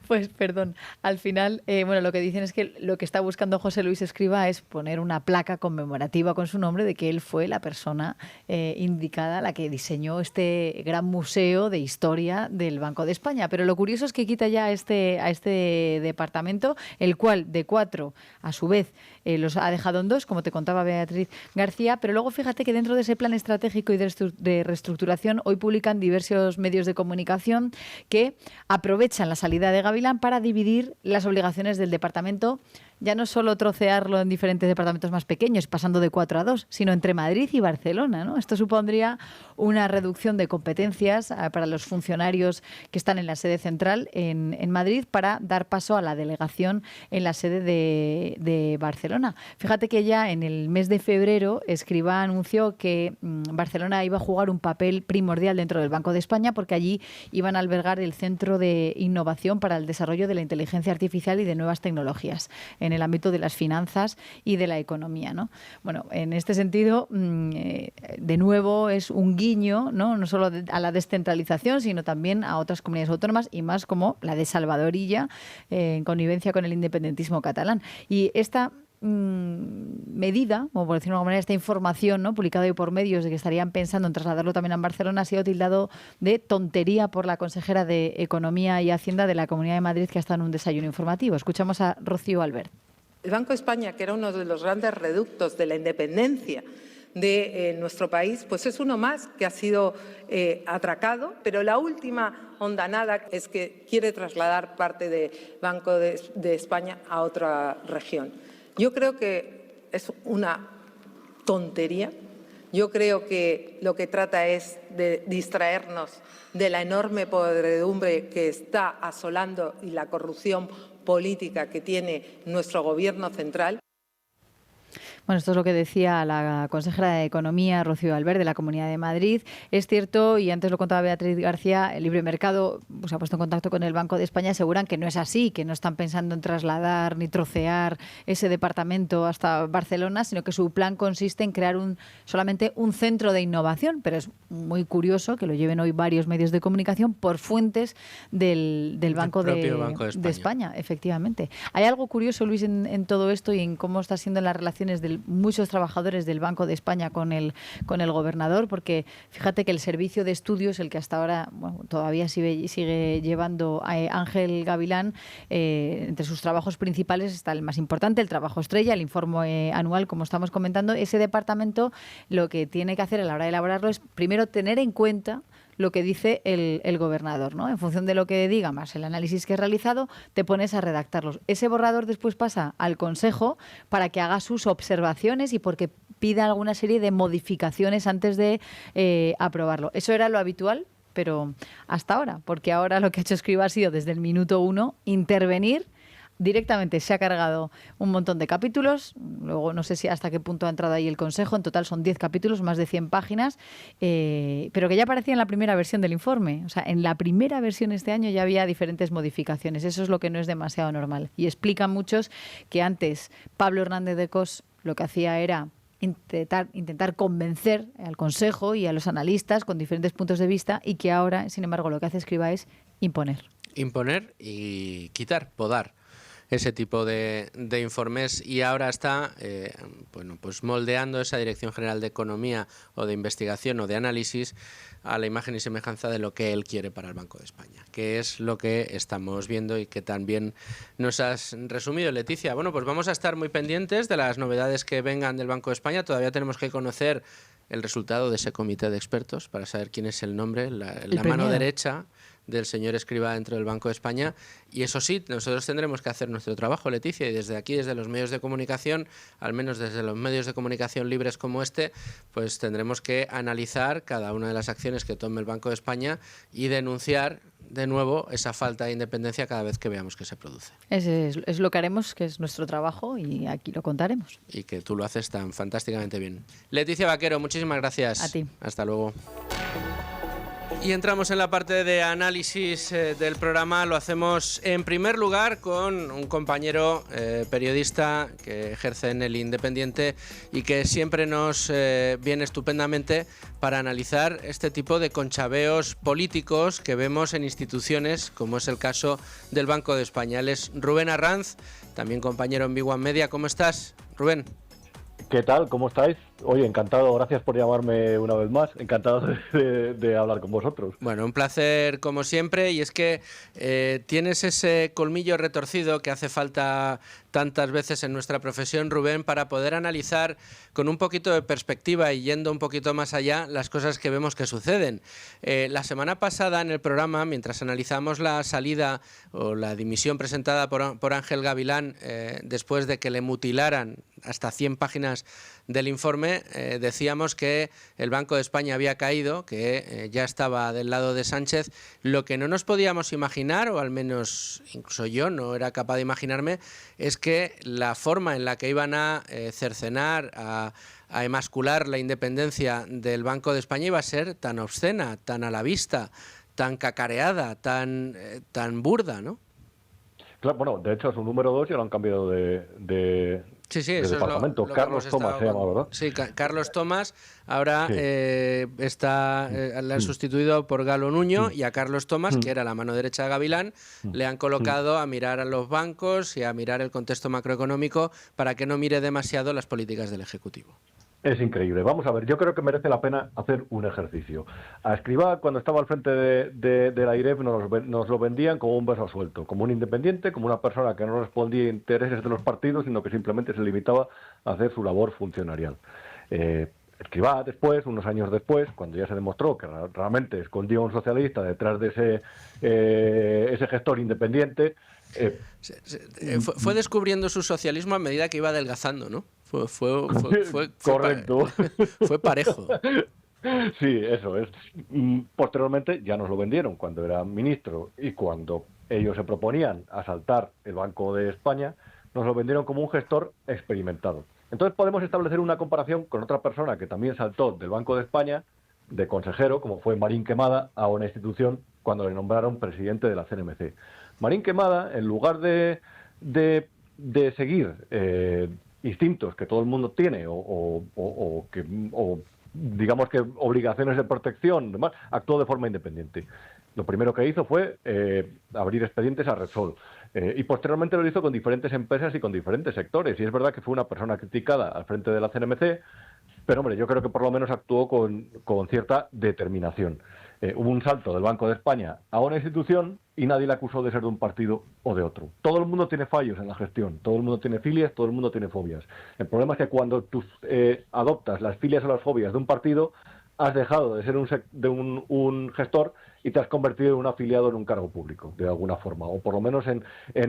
pues perdón. Al final, bueno, lo que dicen es que lo que está buscando José Luis Escrivá es poner una placa conmemorativa con su nombre de que él fue la persona indicada, la que diseñó este gran museo de historia del Banco de España. Pero lo curioso es que quita ya a este departamento, el cual de 4, a su vez, los ha dejado en 2, como te contaba Beatriz García. Pero luego fíjate que dentro de ese plan estratégico y de reestructuración, hoy publican diversos medios de comunicación que aprovechan la salida de Gavilán para dividir las obligaciones del departamento, ya no solo trocearlo en diferentes departamentos más pequeños, pasando de 4 a 2, sino entre Madrid y Barcelona, ¿no? Esto supondría una reducción de competencias para los funcionarios que están en la sede central en Madrid, para dar paso a la delegación en la sede de Barcelona. Fíjate que ya en el mes de febrero Escrivá anunció que Barcelona iba a jugar un papel primordial dentro del Banco de España, porque allí iban a albergar el Centro de Innovación para el Desarrollo de la Inteligencia Artificial y de Nuevas Tecnologías. en el ámbito de las finanzas y de la economía, ¿no? Bueno, en este sentido, de nuevo, es un guiño, no solo a la descentralización, sino también a otras comunidades autónomas y más como la de Salvadorilla, en connivencia con el independentismo catalán. Y esta medida, o por decirlo de alguna manera, esta información, ¿no?, publicada hoy por medios de que estarían pensando en trasladarlo también a Barcelona, ha sido tildado de tontería por la consejera de Economía y Hacienda de la Comunidad de Madrid, que ha estado en un desayuno informativo. Escuchamos a Rocío Albert. El Banco de España, que era uno de los grandes reductos de la independencia de nuestro país, pues es uno más que ha sido atracado, pero la última hondanada es que quiere trasladar parte del Banco de España a otra región. Yo creo que es una tontería. Yo creo que lo que trata es de distraernos de la enorme podredumbre que está asolando y la corrupción política que tiene nuestro gobierno central. Bueno, esto es lo que decía la consejera de Economía, Rocío Albert, de la Comunidad de Madrid. Es cierto, y antes lo contaba Beatriz García, el Libre Mercado se ha puesto en contacto con el Banco de España, aseguran que no es así, que no están pensando en trasladar ni trocear ese departamento hasta Barcelona, sino que su plan consiste en crear solamente un centro de innovación. Pero es muy curioso que lo lleven hoy varios medios de comunicación por fuentes del Banco de España, efectivamente. Hay algo curioso, Luis, en todo esto y en cómo está siendo las relaciones de muchos trabajadores del Banco de España con el gobernador, porque fíjate que el servicio de estudios, el que hasta ahora todavía sigue llevando a Ángel Gavilán, entre sus trabajos principales está el más importante, el trabajo estrella, el informe anual, como estamos comentando. Ese departamento lo que tiene que hacer a la hora de elaborarlo es primero tener en cuenta lo que dice el gobernador, ¿no? En función de lo que diga, más el análisis que has realizado, te pones a redactarlos. Ese borrador después pasa al Consejo para que haga sus observaciones y porque pida alguna serie de modificaciones antes de aprobarlo. Eso era lo habitual, pero hasta ahora, porque ahora lo que ha hecho Escrivá ha sido desde el minuto 1 intervenir. Directamente se ha cargado un montón de capítulos, luego no sé si hasta qué punto ha entrado ahí el Consejo, en total son 10 capítulos, más de 100 páginas, pero que ya aparecía en la primera versión del informe. O sea, en la primera versión este año ya había diferentes modificaciones, eso es lo que no es demasiado normal. Y explican muchos que antes Pablo Hernández de Cos lo que hacía era intentar convencer al Consejo y a los analistas con diferentes puntos de vista, y que ahora, sin embargo, lo que hace Escrivá es imponer. Imponer y quitar, podar ese tipo de informes, y ahora está pues moldeando esa Dirección General de Economía o de Investigación o de Análisis a la imagen y semejanza de lo que él quiere para el Banco de España, que es lo que estamos viendo y que también nos has resumido, Leticia. Bueno, pues vamos a estar muy pendientes de las novedades que vengan del Banco de España. Todavía tenemos que conocer el resultado de ese comité de expertos para saber quién es el nombre, la mano derecha del señor Escrivá dentro del Banco de España. Y eso sí, nosotros tendremos que hacer nuestro trabajo, Leticia, y desde aquí, desde los medios de comunicación, al menos desde los medios de comunicación libres como este, pues tendremos que analizar cada una de las acciones que tome el Banco de España y denunciar de nuevo esa falta de independencia cada vez que veamos que se produce. Es lo que haremos, que es nuestro trabajo, y aquí lo contaremos. Y que tú lo haces tan fantásticamente bien. Leticia Vaquero, muchísimas gracias. A ti. Hasta luego. Y entramos en la parte de análisis del programa. Lo hacemos en primer lugar con un compañero periodista que ejerce en El Independiente y que siempre nos viene estupendamente para analizar este tipo de conchaveos políticos que vemos en instituciones, como es el caso del Banco de España. Él es Rubén Arranz, también compañero en Big One Media. ¿Cómo estás, Rubén? ¿Qué tal? ¿Cómo estáis? Oye, encantado, gracias por llamarme una vez más, encantado de hablar con vosotros. Bueno, un placer como siempre, y es que tienes ese colmillo retorcido que hace falta tantas veces en nuestra profesión, Rubén, para poder analizar con un poquito de perspectiva y yendo un poquito más allá las cosas que vemos que suceden. La semana pasada en el programa, mientras analizamos la salida o la dimisión presentada por Ángel Gavilán después de que le mutilaran hasta 100 páginas del informe, decíamos que el Banco de España había caído, que ya estaba del lado de Sánchez. Lo que no nos podíamos imaginar, o al menos incluso yo no era capaz de imaginarme, es que la forma en la que iban a cercenar, a emascular la independencia del Banco de España iba a ser tan obscena, tan a la vista, tan cacareada, tan burda, ¿no? claro, bueno, de hecho es un número 2 y lo han cambiado de Sí, de eso departamento. es lo que Carlos hemos Tomás estado se llama, ¿verdad? Sí, Carlos Tomás ahora Sí. le han sustituido por Galo Nuño, Mm. y a Carlos Tomás, que era la mano derecha de Gavilán, le han colocado a mirar a los bancos y a mirar el contexto macroeconómico para que no mire demasiado las políticas del Ejecutivo. Es increíble. Vamos a ver, yo creo que merece la pena hacer un ejercicio. A Escrivá, cuando estaba al frente de la IREF, nos lo vendían como un beso suelto, como un independiente, como una persona que no respondía a intereses de los partidos, sino que simplemente se limitaba a hacer su labor funcionarial. Escrivá después, unos años después, cuando ya se demostró que realmente escondía un socialista detrás de ese gestor independiente... Fue descubriendo su socialismo a medida que iba adelgazando, ¿no? Correcto. Fue parejo. Sí, eso es. Posteriormente ya nos lo vendieron cuando era ministro y cuando ellos se proponían asaltar el Banco de España, nos lo vendieron como un gestor experimentado. Entonces podemos establecer una comparación con otra persona que también saltó del Banco de España, de consejero, como fue Marín Quemada, a una institución cuando le nombraron presidente de la CNMC. Marín Quemada, en lugar de seguir instintos que todo el mundo tiene o digamos que obligaciones de protección, demás, actuó de forma independiente. Lo primero que hizo fue abrir expedientes a Repsol y posteriormente lo hizo con diferentes empresas y con diferentes sectores. Y es verdad que fue una persona criticada al frente de la CNMC, pero hombre, yo creo que por lo menos actuó con cierta determinación. Hubo un salto del Banco de España a una institución y nadie le acusó de ser de un partido o de otro. Todo el mundo tiene fallos en la gestión, todo el mundo tiene filias, todo el mundo tiene fobias. El problema es que cuando tú adoptas las filias o las fobias de un partido, has dejado de ser un gestor y te has convertido en un afiliado en un cargo público, de alguna forma, o por lo menos en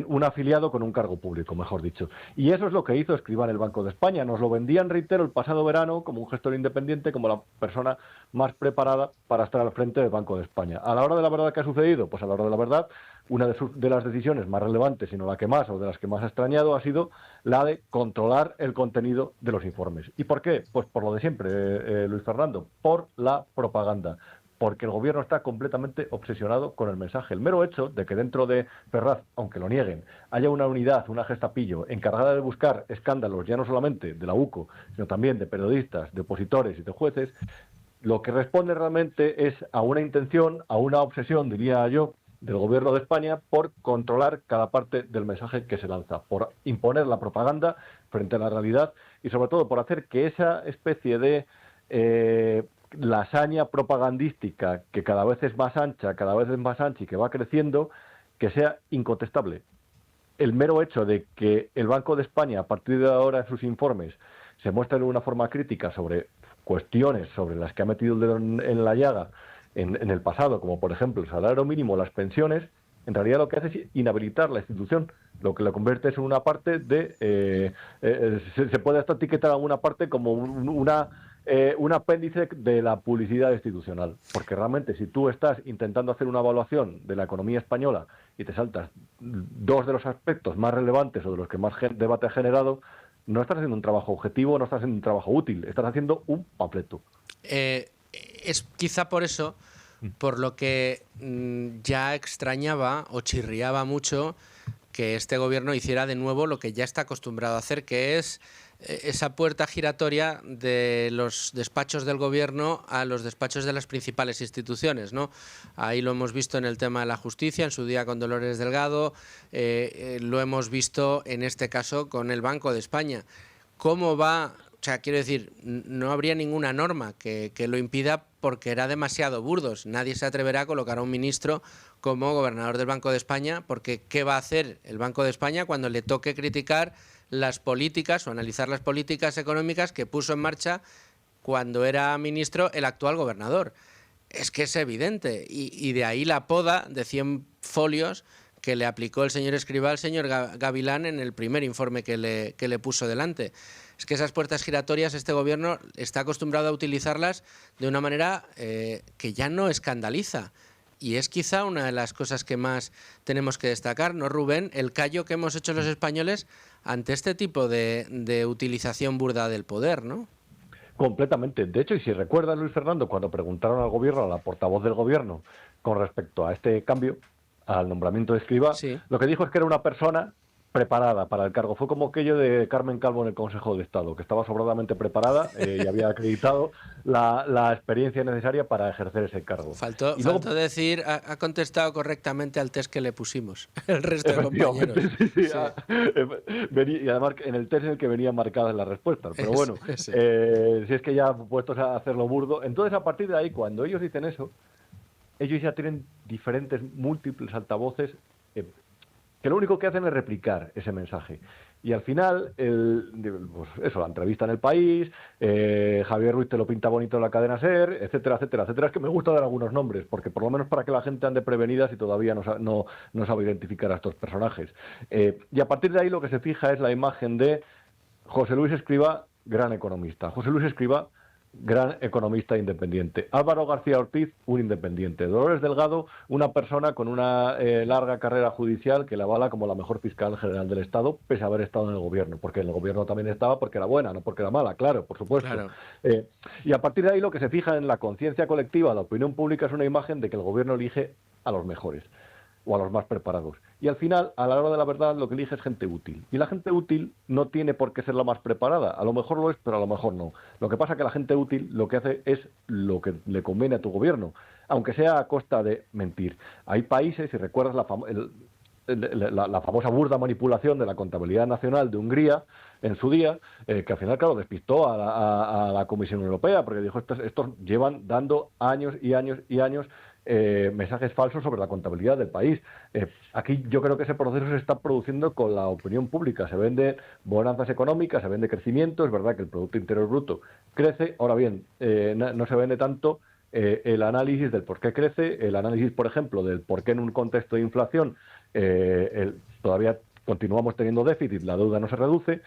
un afiliado con un cargo público, mejor dicho. Y eso es lo que hizo Escrivá en el Banco de España. Nos lo vendían, reitero, el pasado verano como un gestor independiente, como la persona más preparada para estar al frente del Banco de España. A la hora de la verdad, ¿qué ha sucedido? Pues a la hora de la verdad, una de las decisiones más relevantes, sino la que más, o de las que más ha extrañado, ha sido la de controlar el contenido de los informes. ¿Y por qué? Pues por lo de siempre, Luis Fernando, por la propaganda. Porque el gobierno está completamente obsesionado con el mensaje. El mero hecho de que dentro de Ferraz, aunque lo nieguen, haya una unidad, una Gestapillo, encargada de buscar escándalos, ya no solamente de la UCO, sino también de periodistas, de opositores y de jueces, lo que responde realmente es a una intención, a una obsesión, diría yo, del gobierno de España por controlar cada parte del mensaje que se lanza, por imponer la propaganda frente a la realidad y sobre todo por hacer que esa especie de lasaña propagandística que cada vez es más ancha y que va creciendo, que sea incontestable. El mero hecho de que el Banco de España, a partir de ahora en sus informes, se muestre de una forma crítica sobre cuestiones sobre las que ha metido el dedo en la llaga en el pasado, como por ejemplo el salario mínimo, las pensiones, en realidad lo que hace es inhabilitar la institución, lo que la convierte es en una parte de... se puede hasta etiquetar a una parte como un apéndice de la publicidad institucional, porque realmente si tú estás intentando hacer una evaluación de la economía española y te saltas dos de los aspectos más relevantes o de los que más debate ha generado, no estás haciendo un trabajo objetivo, no estás haciendo un trabajo útil, estás haciendo un papleto. Es quizá por eso, por lo que ya extrañaba o chirriaba mucho que este gobierno hiciera de nuevo lo que ya está acostumbrado a hacer, que es esa puerta giratoria de los despachos del gobierno a los despachos de las principales instituciones, ¿no? Ahí lo hemos visto en el tema de la justicia, en su día con Dolores Delgado, lo hemos visto en este caso con el Banco de España. ¿Cómo va? O sea, quiero decir, no habría ninguna norma que lo impida porque era demasiado burdos. Nadie se atreverá a colocar a un ministro como gobernador del Banco de España porque ¿qué va a hacer el Banco de España cuando le toque criticar las políticas o analizar las políticas económicas que puso en marcha cuando era ministro el actual gobernador? Es que es evidente y de ahí la poda de 100 folios que le aplicó el señor Escrivá al señor Gavilán en el primer informe que le puso delante. Es que esas puertas giratorias este gobierno está acostumbrado a utilizarlas de una manera que ya no escandaliza. Y es quizá una de las cosas que más tenemos que destacar, ¿no, Rubén? El callo que hemos hecho los españoles ante este tipo de utilización burda del poder, ¿no? Completamente. De hecho, y si recuerdas, Luis Fernando, cuando preguntaron al gobierno, a la portavoz del gobierno, con respecto a este cambio, al nombramiento de Escrivá, Sí. lo que dijo es que era una persona preparada para el cargo. Fue como aquello de Carmen Calvo en el Consejo de Estado, que estaba sobradamente preparada y había acreditado la experiencia necesaria para ejercer ese cargo. Faltó luego, decir, ha contestado correctamente al test que le pusimos el resto de efectivamente, compañeros. sí, Sí. y además en el test en el que venían marcadas las respuestas. Pero bueno, Sí. si es que ya puestos a hacerlo burdo, entonces a partir de ahí, cuando ellos dicen eso, ellos ya tienen diferentes, múltiples altavoces que lo único que hacen es replicar ese mensaje. Y al final, pues eso, la entrevista en El País, Javier Ruiz te lo pinta bonito en la cadena SER, etcétera, etcétera, etcétera. Es que me gusta dar algunos nombres, porque por lo menos para que la gente ande prevenida si todavía no sabe identificar a estos personajes. Y a partir de ahí lo que se fija es la imagen de José Luis Escrivá, gran economista. José Luis Escrivá, gran economista independiente. Álvaro García Ortiz, un independiente. Dolores Delgado, una persona con una larga carrera judicial que la avala como la mejor fiscal general del Estado, pese a haber estado en el gobierno, porque en el gobierno también estaba porque era buena, no porque era mala, claro, por supuesto. Claro. Y a partir de ahí lo que se fija en la conciencia colectiva, la opinión pública, es una imagen de que el gobierno elige a los mejores o a los más preparados. Y al final, a la hora de la verdad, lo que elige es gente útil. Y la gente útil no tiene por qué ser la más preparada. A lo mejor lo es, pero a lo mejor no. Lo que pasa es que la gente útil lo que hace es lo que le conviene a tu gobierno, aunque sea a costa de mentir. Hay países, si recuerdas la famosa burda manipulación de la contabilidad nacional de Hungría en su día, que al final, claro, despistó a la Comisión Europea, porque dijo, estos llevan dando años y años y años mensajes falsos sobre la contabilidad del país. Aquí yo creo que ese proceso se está produciendo con la opinión pública. Se vende bonanzas económicas, se vende crecimiento. Es verdad que el Producto Interior Bruto crece. Ahora bien, no se vende tanto el análisis del por qué crece, el análisis, por ejemplo, del por qué en un contexto de inflación todavía continuamos teniendo déficit, la deuda no se reduce,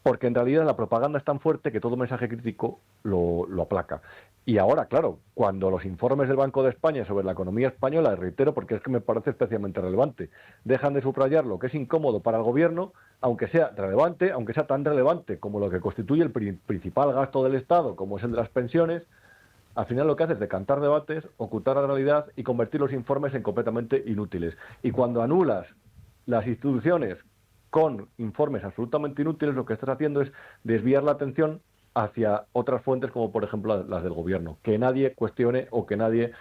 porque en realidad la propaganda es tan fuerte que todo mensaje crítico lo aplaca. Y ahora, claro, cuando los informes del Banco de España sobre la economía española, reitero porque es que me parece especialmente relevante, dejan de subrayar lo que es incómodo para el gobierno, aunque sea relevante, aunque sea tan relevante como lo que constituye el principal gasto del Estado, como es el de las pensiones, al final lo que hace es decantar debates, ocultar la realidad y convertir los informes en completamente inútiles. Y cuando anulas las instituciones con informes absolutamente inútiles, lo que estás haciendo es desviar la atención hacia otras fuentes como por ejemplo las del gobierno, que nadie cuestione o que nadie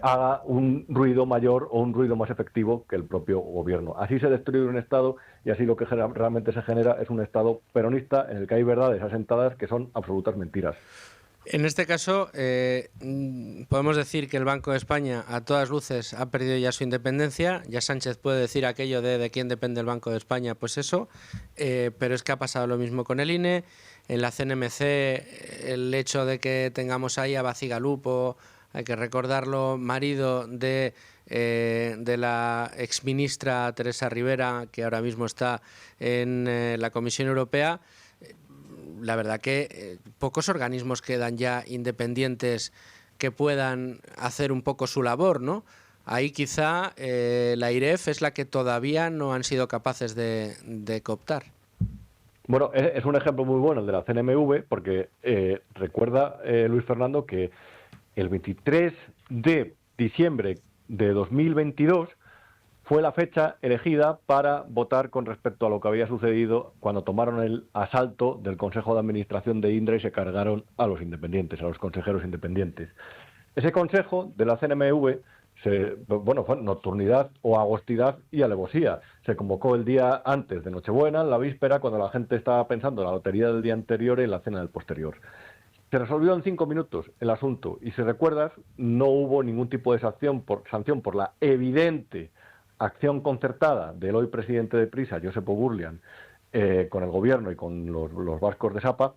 haga un ruido mayor o un ruido más efectivo que el propio gobierno. Así se destruye un Estado y así lo que realmente se genera es un Estado peronista en el que hay verdades asentadas que son absolutas mentiras. En este caso, podemos decir que el Banco de España a todas luces ha perdido ya su independencia. Ya Sánchez puede decir aquello de quién depende el Banco de España, pues eso. Pero es que ha pasado lo mismo con el INE. En la CNMC, el hecho de que tengamos ahí a Bacigalupo, hay que recordarlo, marido de la exministra Teresa Rivera, que ahora mismo está en la Comisión Europea. La verdad que pocos organismos quedan ya independientes que puedan hacer un poco su labor, ¿no? Ahí quizá la IREF es la que todavía no han sido capaces de cooptar. Bueno, es un ejemplo muy bueno el de la CNMV, porque recuerda, Luis Fernando, que el 23 de diciembre de 2022 fue la fecha elegida para votar con respecto a lo que había sucedido cuando tomaron el asalto del Consejo de Administración de Indra y se cargaron a los independientes, a los consejeros independientes. Ese consejo de la CNMV fue nocturnidad o agostidad y alevosía. Se convocó el día antes de Nochebuena, en la víspera, cuando la gente estaba pensando en la lotería del día anterior y en la cena del posterior. Se resolvió en 5 minutos el asunto y, si recuerdas, no hubo ningún tipo de sanción por la evidente acción concertada del hoy presidente de Prisa, Josep Oburlian, con el gobierno y con los vascos de Sapa,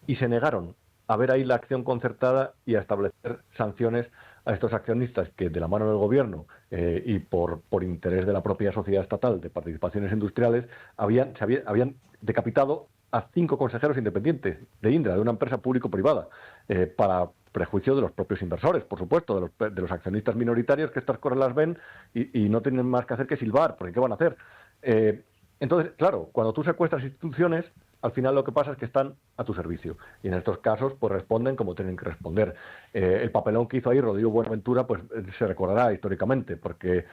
y se negaron a ver ahí la acción concertada y a establecer sanciones a estos accionistas que, de la mano del gobierno y por interés de la propia sociedad estatal de participaciones industriales, habían decapitado a 5 consejeros independientes de Indra, de una empresa público-privada, para prejuicio de los propios inversores, por supuesto, de los accionistas minoritarios, que estas cosas las ven y no tienen más que hacer que silbar, porque ¿qué van a hacer? Entonces, claro, cuando tú secuestras instituciones, al final lo que pasa es que están a tu servicio. Y en estos casos, pues responden como tienen que responder. El papelón que hizo ahí Rodrigo Buenaventura, pues se recordará históricamente, porque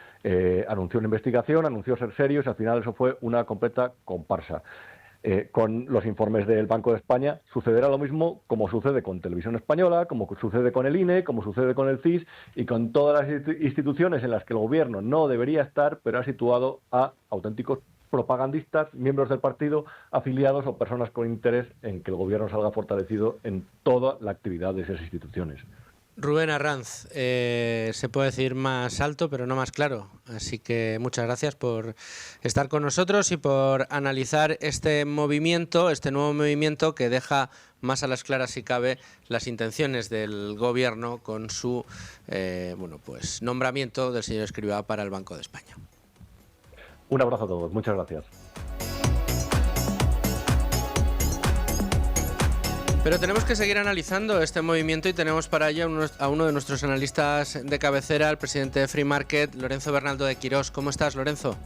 anunció una investigación, anunció ser serios, y al final eso fue una completa comparsa. Con los informes del Banco de España sucederá lo mismo como sucede con Televisión Española, como sucede con el INE, como sucede con el CIS y con todas las instituciones en las que el gobierno no debería estar, pero ha situado a auténticos propagandistas, miembros del partido, afiliados o personas con interés en que el gobierno salga fortalecido en toda la actividad de esas instituciones. Rubén Arranz, se puede decir más alto, pero no más claro. Así que muchas gracias por estar con nosotros y por analizar este movimiento, este nuevo movimiento que deja más a las claras, si cabe, las intenciones del gobierno con su nombramiento del señor Escrivá para el Banco de España. Un abrazo a todos. Muchas gracias. Pero tenemos que seguir analizando este movimiento y tenemos para ello a uno de nuestros analistas de cabecera, el presidente de Free Market, Lorenzo Bernaldo de Quirós. ¿Cómo estás, Lorenzo?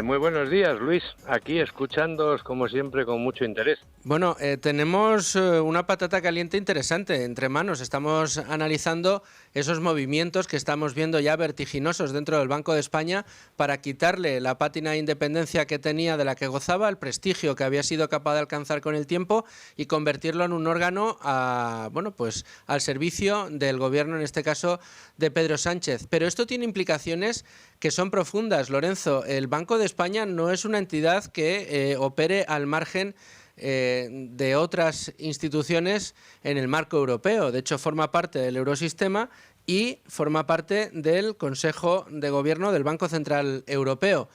Muy buenos días, Luis. Aquí escuchándoos, como siempre, con mucho interés. Bueno, tenemos una patata caliente interesante entre manos. Estamos analizando esos movimientos que estamos viendo ya vertiginosos dentro del Banco de España para quitarle la pátina de independencia que tenía, de la que gozaba, el prestigio que había sido capaz de alcanzar con el tiempo y convertirlo en un órgano al servicio del gobierno, en este caso de Pedro Sánchez. Pero esto tiene implicaciones que son profundas, Lorenzo. El Banco de España no es una entidad que opere al margen de otras instituciones en el marco europeo. De hecho, forma parte del Eurosistema y forma parte del Consejo de Gobierno del Banco Central Europeo.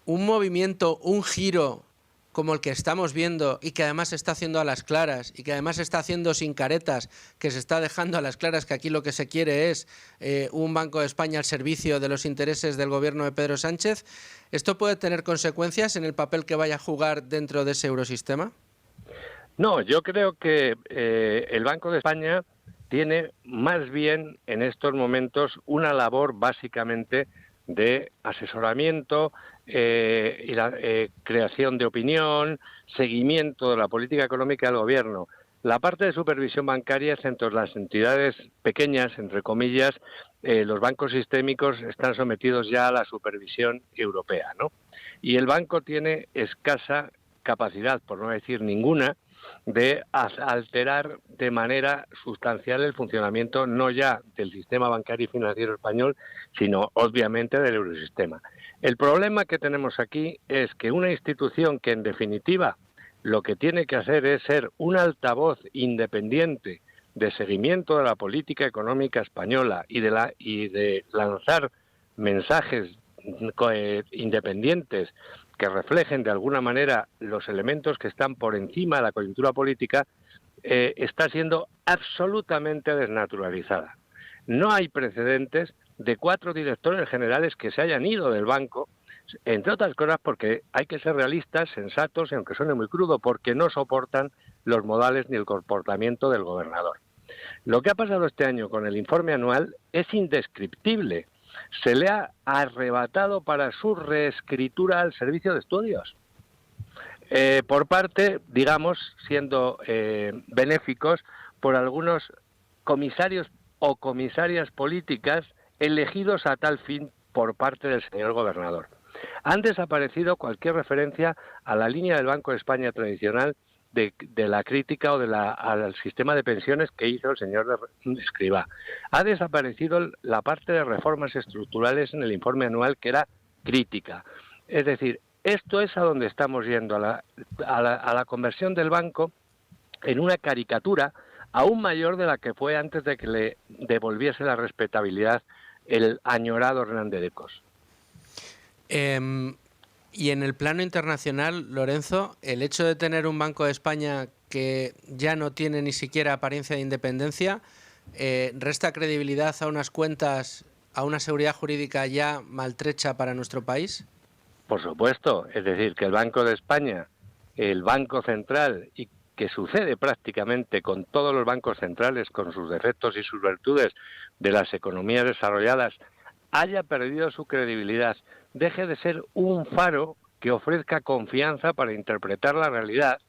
Un movimiento, un giro como el que estamos viendo y que además se está haciendo a las claras y que además se está haciendo sin caretas, que se está dejando a las claras que aquí lo que se quiere es un Banco de España al servicio de los intereses del gobierno de Pedro Sánchez, ¿esto puede tener consecuencias en el papel que vaya a jugar dentro de ese eurosistema? No, yo creo que el Banco de España tiene más bien en estos momentos una labor básicamente de asesoramiento y la creación de opinión, seguimiento de la política económica del gobierno. La parte de supervisión bancaria es entre las entidades pequeñas, entre comillas, los bancos sistémicos están sometidos ya a la supervisión europea, ¿no? Y el banco tiene escasa capacidad, por no decir ninguna, de alterar de manera sustancial el funcionamiento no ya del sistema bancario y financiero español, sino obviamente del eurosistema. El problema que tenemos aquí es que una institución que en definitiva lo que tiene que hacer es ser un altavoz independiente de seguimiento de la política económica española y de lanzar mensajes independientes que reflejen de alguna manera los elementos que están por encima de la coyuntura política, está siendo absolutamente desnaturalizada. No hay precedentes de 4 directores generales que se hayan ido del banco, entre otras cosas porque hay que ser realistas, sensatos, y aunque suene muy crudo, porque no soportan los modales ni el comportamiento del gobernador. Lo que ha pasado este año con el informe anual es indescriptible. Se le ha arrebatado para su reescritura al servicio de estudios. Por parte, digamos, siendo benéficos por algunos comisarios o comisarias políticas elegidos a tal fin por parte del señor gobernador. Han desaparecido cualquier referencia a la línea del Banco de España tradicional de la crítica o al sistema de pensiones que hizo el señor Escrivá. Ha desaparecido la parte de reformas estructurales en el informe anual que era crítica. Es decir, esto es a donde estamos yendo, a la conversión del banco en una caricatura aún mayor de la que fue antes de que le devolviese la respetabilidad el añorado Hernández de Cos. Y en el plano internacional, Lorenzo, el hecho de tener un Banco de España que ya no tiene ni siquiera apariencia de independencia, ¿resta credibilidad a unas cuentas, a una seguridad jurídica ya maltrecha para nuestro país? Por supuesto, es decir, que el Banco de España, el Banco Central, y que sucede prácticamente con todos los bancos centrales, con sus defectos y sus virtudes de las economías desarrolladas, haya perdido su credibilidad, deje de ser un faro que ofrezca confianza para interpretar la realidad.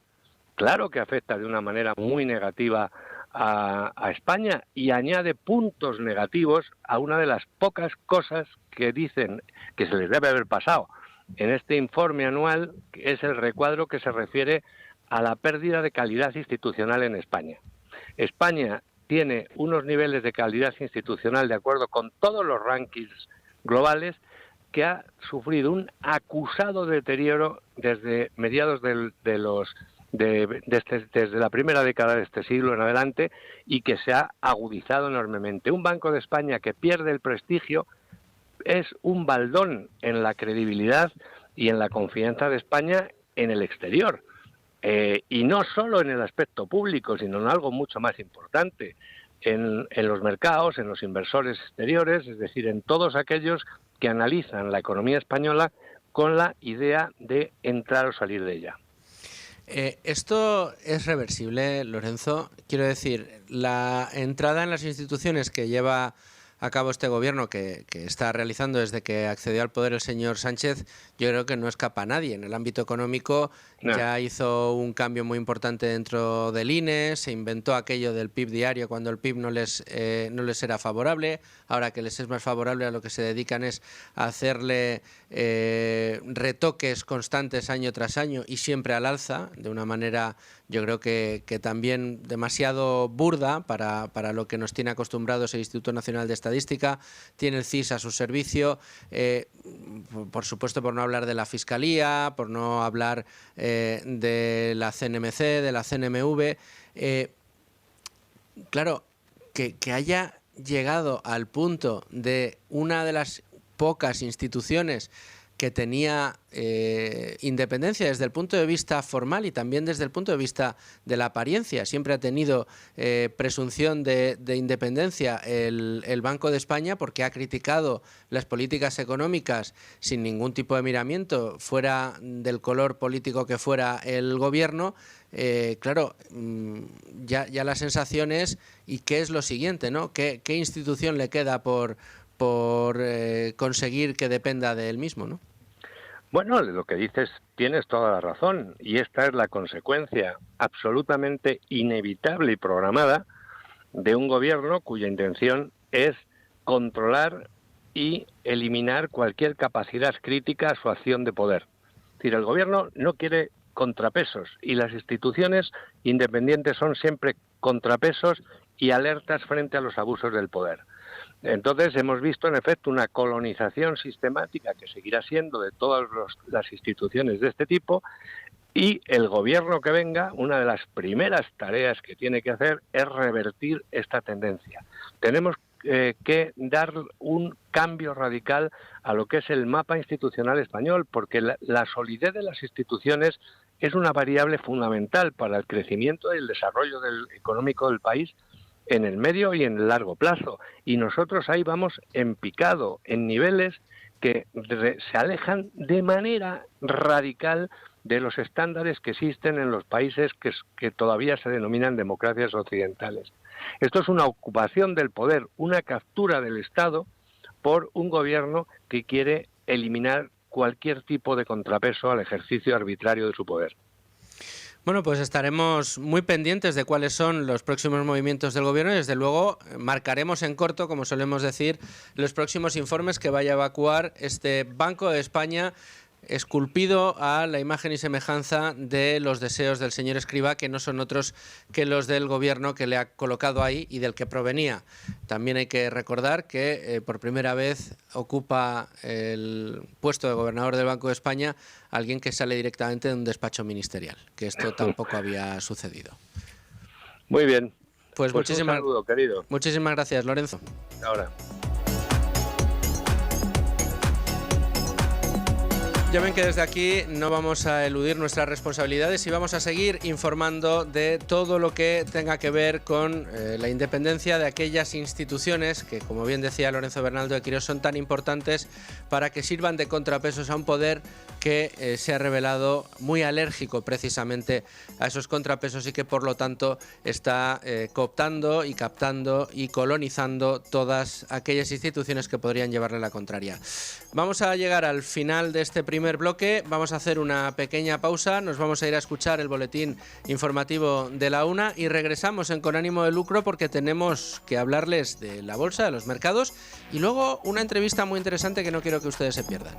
Claro que afecta de una manera muy negativa a España y añade puntos negativos a una de las pocas cosas que dicen que se les debe haber pasado en este informe anual, que es el recuadro que se refiere a la pérdida de calidad institucional en España. España tiene unos niveles de calidad institucional, de acuerdo con todos los rankings globales, que ha sufrido un acusado deterioro desde mediados desde la primera década de este siglo en adelante, y que se ha agudizado enormemente. Un Banco de España que pierde el prestigio es un baldón en la credibilidad y en la confianza de España en el exterior. Y no solo en el aspecto público, sino en algo mucho más importante, en los mercados, en los inversores exteriores, es decir, en todos aquellos que analizan la economía española con la idea de entrar o salir de ella. ¿Esto es reversible, Lorenzo? Quiero decir, la entrada en las instituciones que lleva a cabo este gobierno, que está realizando desde que accedió al poder el señor Sánchez, yo creo que no escapa a nadie. En el ámbito económico ya hizo un cambio muy importante dentro del INE, se inventó aquello del PIB diario cuando el PIB no les era favorable. Ahora que les es más favorable, a lo que se dedican es a hacerle retoques constantes año tras año y siempre al alza, de una manera yo creo que también demasiado burda para lo que nos tiene acostumbrados el Instituto Nacional de Estadística. Tiene el CIS a su servicio, por supuesto, por no hablar de la Fiscalía, por no hablar de la CNMC, de la CNMV. Claro, que haya llegado al punto de una de las pocas instituciones que tenía independencia desde el punto de vista formal y también desde el punto de vista de la apariencia. Siempre ha tenido presunción de independencia el Banco de España, porque ha criticado las políticas económicas sin ningún tipo de miramiento, fuera del color político que fuera el gobierno. Claro, ya la sensación es, ¿y qué es lo siguiente, ¿no? ¿Qué institución le queda por conseguir que dependa de él mismo, ¿no? Bueno, lo que dices, tienes toda la razón, y esta es la consecuencia absolutamente inevitable y programada de un gobierno cuya intención es controlar y eliminar cualquier capacidad crítica a su acción de poder. Es decir, el gobierno no quiere contrapesos, y las instituciones independientes son siempre contrapesos y alertas frente a los abusos del poder. Entonces hemos visto en efecto una colonización sistemática, que seguirá siendo de todas las instituciones de este tipo, y el gobierno que venga, una de las primeras tareas que tiene que hacer es revertir esta tendencia. Tenemos que dar un cambio radical a lo que es el mapa institucional español, porque la solidez de las instituciones es una variable fundamental para el crecimiento y el desarrollo económico del país en el medio y en el largo plazo. Y nosotros ahí vamos en picado, en niveles que se alejan de manera radical de los estándares que existen en los países que todavía se denominan democracias occidentales. Esto es una ocupación del poder, una captura del Estado por un gobierno que quiere eliminar cualquier tipo de contrapeso al ejercicio arbitrario de su poder. Bueno, pues estaremos muy pendientes de cuáles son los próximos movimientos del gobierno y desde luego marcaremos en corto, como solemos decir, los próximos informes que vaya a evacuar este Banco de España, esculpido a la imagen y semejanza de los deseos del señor Escrivá, que no son otros que los del gobierno que le ha colocado ahí y del que provenía. También hay que recordar que por primera vez ocupa el puesto de gobernador del Banco de España alguien que sale directamente de un despacho ministerial, que esto tampoco había sucedido. Muy bien. Pues muchísimas, un saludo, querido. Muchísimas gracias, Lorenzo. Ahora. Ya ven que desde aquí no vamos a eludir nuestras responsabilidades y vamos a seguir informando de todo lo que tenga que ver con la independencia de aquellas instituciones que, como bien decía Lorenzo Bernaldo de Quirós, son tan importantes para que sirvan de contrapesos a un poder que se ha revelado muy alérgico precisamente a esos contrapesos y que por lo tanto está cooptando y captando y colonizando todas aquellas instituciones que podrían llevarle la contraria. Vamos a llegar al final de este primer primer bloque. Vamos a hacer una pequeña pausa, nos vamos a ir a escuchar el boletín informativo de la 1 y regresamos en Con ánimo de lucro porque tenemos que hablarles de la bolsa, de los mercados y luego una entrevista muy interesante que no quiero que ustedes se pierdan.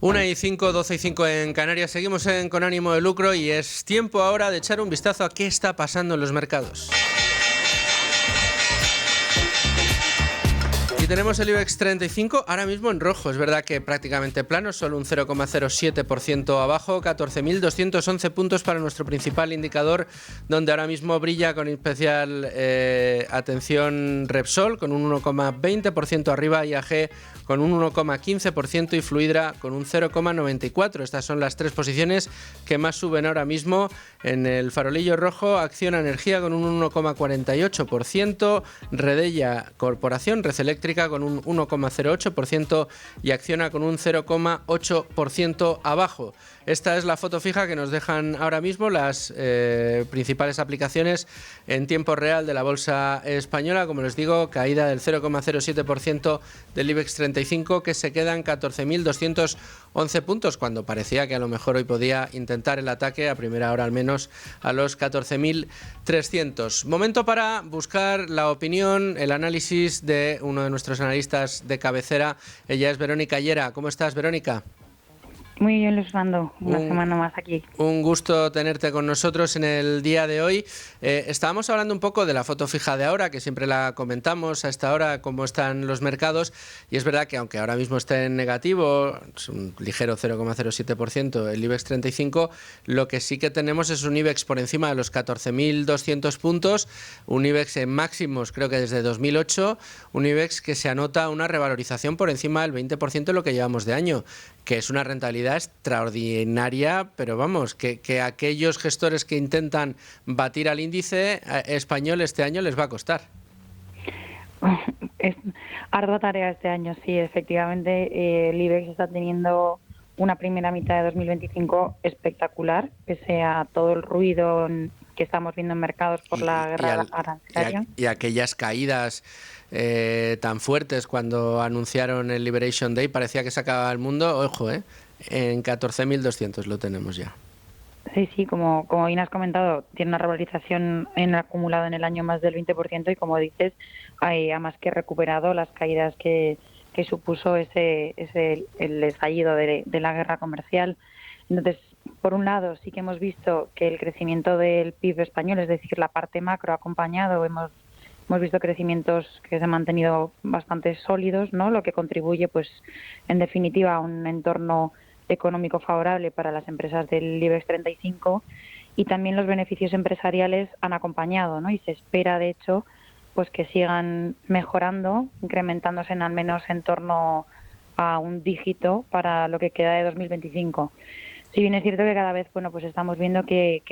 1:05, 12:05 en Canarias. Seguimos en Con ánimo de lucro y es tiempo ahora de echar un vistazo a qué está pasando en los mercados. Y tenemos el IBEX 35 ahora mismo en rojo. Es verdad que prácticamente plano, solo un 0,07% abajo, 14.211 puntos para nuestro principal indicador, donde ahora mismo brilla con especial atención Repsol, con un 1,20% arriba, IAG con un 1,15% y Fluidra con un 0,94%. Estas son las tres posiciones que más suben ahora mismo. En el farolillo rojo, Acciona Energía con un 1,48%, Redella Corporación, Red Eléctrica con un 1,08% y Acciona con un 0,8% abajo. Esta es la foto fija que nos dejan ahora mismo las principales aplicaciones en tiempo real de la bolsa española. Como les digo, caída del 0,07% del IBEX 35, que se queda en 14.211 puntos, cuando parecía que a lo mejor hoy podía intentar el ataque, a primera hora al menos, a los 14.300. Momento para buscar la opinión, el análisis de uno de nuestros analistas de cabecera. Ella es Verónica Llera. ¿Cómo estás, Verónica? Muy bien, Luis Fernando, una semana más aquí. Un gusto tenerte con nosotros en el día de hoy. Estábamos hablando un poco de la foto fija de ahora, que siempre la comentamos a esta hora, cómo están los mercados, y es verdad que aunque ahora mismo esté en negativo, es un ligero 0,07% el IBEX 35, lo que sí que tenemos es un IBEX por encima de los 14.200 puntos, un IBEX en máximos creo que desde 2008, un IBEX que se anota una revalorización por encima del 20% de lo que llevamos de año, que es una rentabilidad extraordinaria, pero vamos, que aquellos gestores que intentan batir al índice español este año les va a costar. Es ardua tarea este año, sí, efectivamente. El IBEX está teniendo una primera mitad de 2025 espectacular, pese a todo el ruido que estamos viendo en mercados por la guerra arancelaria. Y aquellas caídas tan fuertes cuando anunciaron el Liberation Day, parecía que se acababa el mundo. Ojo, en 14.200 lo tenemos ya. Sí, como bien has comentado, tiene una revalorización en el acumulado en el año más del 20% y, como dices, ha más que recuperado las caídas que supuso el estallido de la guerra comercial. Entonces, por un lado, sí que hemos visto que el crecimiento del PIB español, es decir, la parte macro, ha acompañado. Hemos visto crecimientos que se han mantenido bastante sólidos, ¿no? Lo que contribuye, pues, en definitiva, a un entorno económico favorable para las empresas del IBEX 35, y también los beneficios empresariales han acompañado, ¿no? Y se espera, de hecho, pues que sigan mejorando, incrementándose en al menos en torno a un dígito para lo que queda de 2025. Si bien es cierto que cada vez, bueno, pues estamos viendo que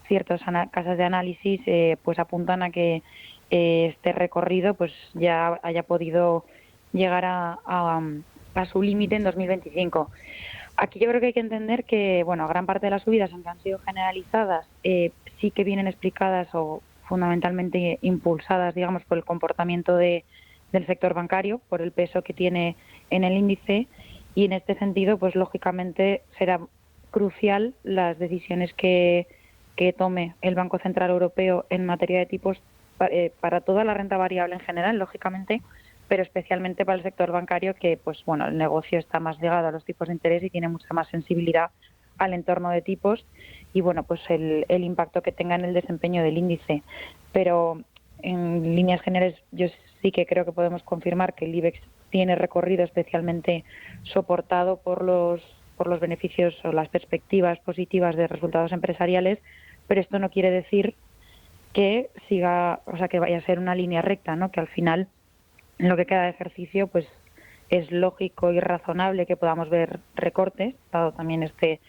ciertas casas de análisis pues apuntan a que este recorrido pues ya haya podido llegar a su límite en 2025. Aquí yo creo que hay que entender que, bueno, gran parte de las subidas, aunque han sido generalizadas, sí que vienen explicadas o fundamentalmente impulsadas, digamos, por el comportamiento del sector bancario, por el peso que tiene en el índice, y en este sentido, pues lógicamente será crucial las decisiones que tome el Banco Central Europeo en materia de tipos para toda la renta variable en general, lógicamente, pero especialmente para el sector bancario, que, pues bueno, el negocio está más ligado a los tipos de interés y tiene mucha más sensibilidad al entorno de tipos y, bueno, pues el impacto que tenga en el desempeño del índice. Pero en líneas generales yo sí que creo que podemos confirmar que el IBEX tiene recorrido especialmente soportado por los beneficios o las perspectivas positivas de resultados empresariales, pero esto no quiere decir que siga, o sea, que vaya a ser una línea recta, ¿no? Que al final, en lo que queda de ejercicio, pues es lógico y razonable que podamos ver recortes, dado también este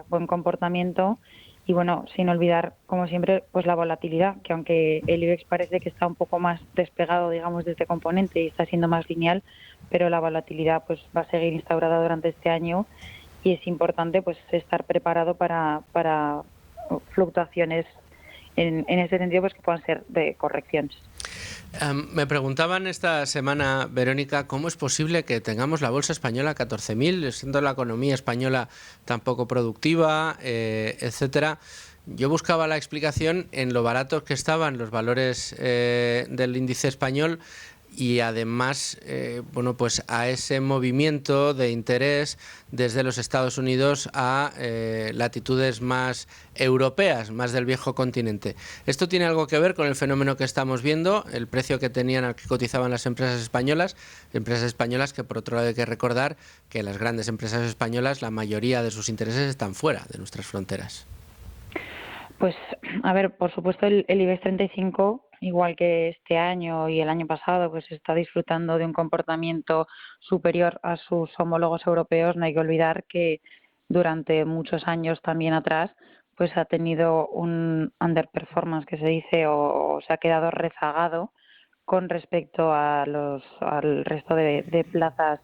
buen comportamiento. Y bueno, sin olvidar, como siempre, pues la volatilidad, que aunque el IBEX parece que está un poco más despegado, digamos, de este componente y está siendo más lineal, pero la volatilidad pues va a seguir instaurada durante este año y es importante pues estar preparado para fluctuaciones en ese sentido, pues que puedan ser de correcciones. Me preguntaban esta semana, Verónica, ¿cómo es posible que tengamos la bolsa española a 14.000, siendo la economía española tan poco productiva, etcétera? Yo buscaba la explicación en lo baratos que estaban los valores del índice español y además, bueno, pues a ese movimiento de interés desde los Estados Unidos a latitudes más europeas, más del viejo continente. ¿Esto tiene algo que ver con el fenómeno que estamos viendo, el precio que tenían, al que cotizaban las empresas españolas que por otro lado hay que recordar que las grandes empresas españolas, la mayoría de sus intereses están fuera de nuestras fronteras? Pues, a ver, por supuesto el IBEX 35, igual que este año y el año pasado, pues está disfrutando de un comportamiento superior a sus homólogos europeos. No hay que olvidar que durante muchos años también atrás, pues ha tenido un underperformance, que se dice, o se ha quedado rezagado con respecto al resto de plazas,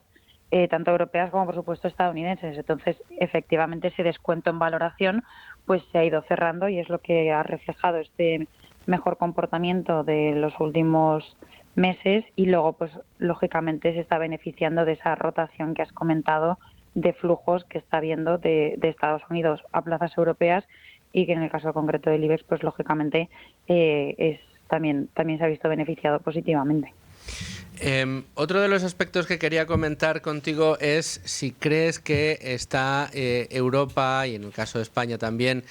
tanto europeas como por supuesto estadounidenses. Entonces, efectivamente, ese descuento en valoración pues se ha ido cerrando y es lo que ha reflejado este mejor comportamiento de los últimos meses, y luego pues lógicamente se está beneficiando de esa rotación que has comentado de flujos que está habiendo de Estados Unidos a plazas europeas, y que en el caso concreto del IBEX pues lógicamente también se ha visto beneficiado positivamente. Otro de los aspectos que quería comentar contigo es si crees que está Europa, y en el caso de España también,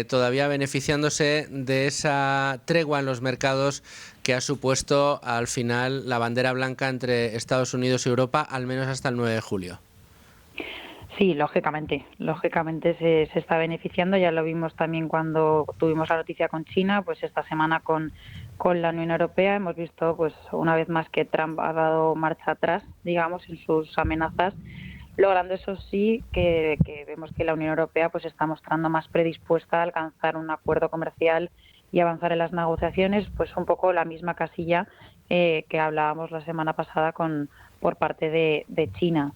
todavía beneficiándose de esa tregua en los mercados que ha supuesto al final la bandera blanca entre Estados Unidos y Europa, al menos hasta el 9 de julio. Sí, lógicamente se está beneficiando. Ya lo vimos también cuando tuvimos la noticia con China, pues esta semana con la Unión Europea hemos visto pues una vez más que Trump ha dado marcha atrás, digamos, en sus amenazas, logrando eso sí que vemos que la Unión Europea pues está mostrando más predispuesta a alcanzar un acuerdo comercial y avanzar en las negociaciones, pues un poco la misma casilla que hablábamos la semana pasada por parte de China.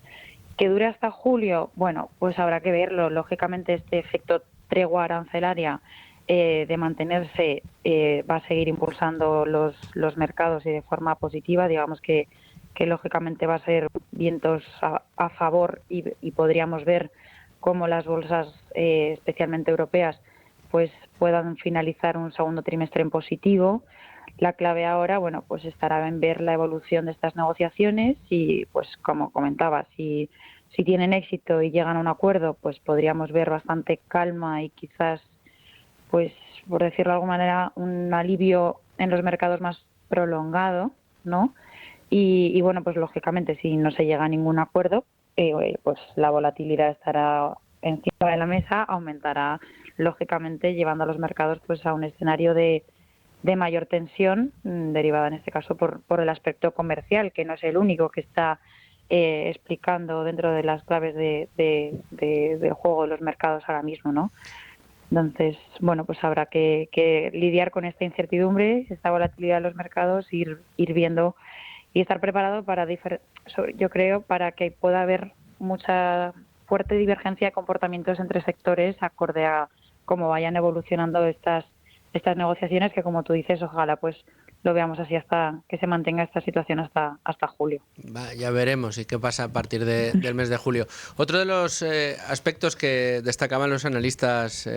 ¿Que dure hasta julio? Bueno, pues habrá que verlo. Lógicamente este efecto tregua arancelaria de mantenerse va a seguir impulsando los mercados y de forma positiva. Digamos que lógicamente va a ser vientos a favor y podríamos ver cómo las bolsas, especialmente europeas, pues puedan finalizar un segundo trimestre en positivo. La clave ahora, bueno, pues estará en ver la evolución de estas negociaciones y, pues como comentaba, si tienen éxito y llegan a un acuerdo, pues podríamos ver bastante calma y quizás, pues por decirlo de alguna manera, un alivio en los mercados más prolongado, ¿no? Y bueno, pues lógicamente si no se llega a ningún acuerdo, pues la volatilidad estará encima de la mesa, aumentará lógicamente llevando a los mercados pues a un escenario de mayor tensión, derivada en este caso por el aspecto comercial, que no es el único que está explicando dentro de las claves del juego de los mercados ahora mismo, ¿no? Entonces, bueno, pues habrá que lidiar con esta incertidumbre, esta volatilidad de los mercados, ir viendo y estar preparado para, yo creo, para que pueda haber mucha fuerte divergencia de comportamientos entre sectores acorde a cómo vayan evolucionando estas negociaciones, que como tú dices, ojalá pues lo veamos así hasta que se mantenga esta situación hasta julio. Ya veremos y qué pasa a partir del mes de julio. Otro de los aspectos que destacaban los analistas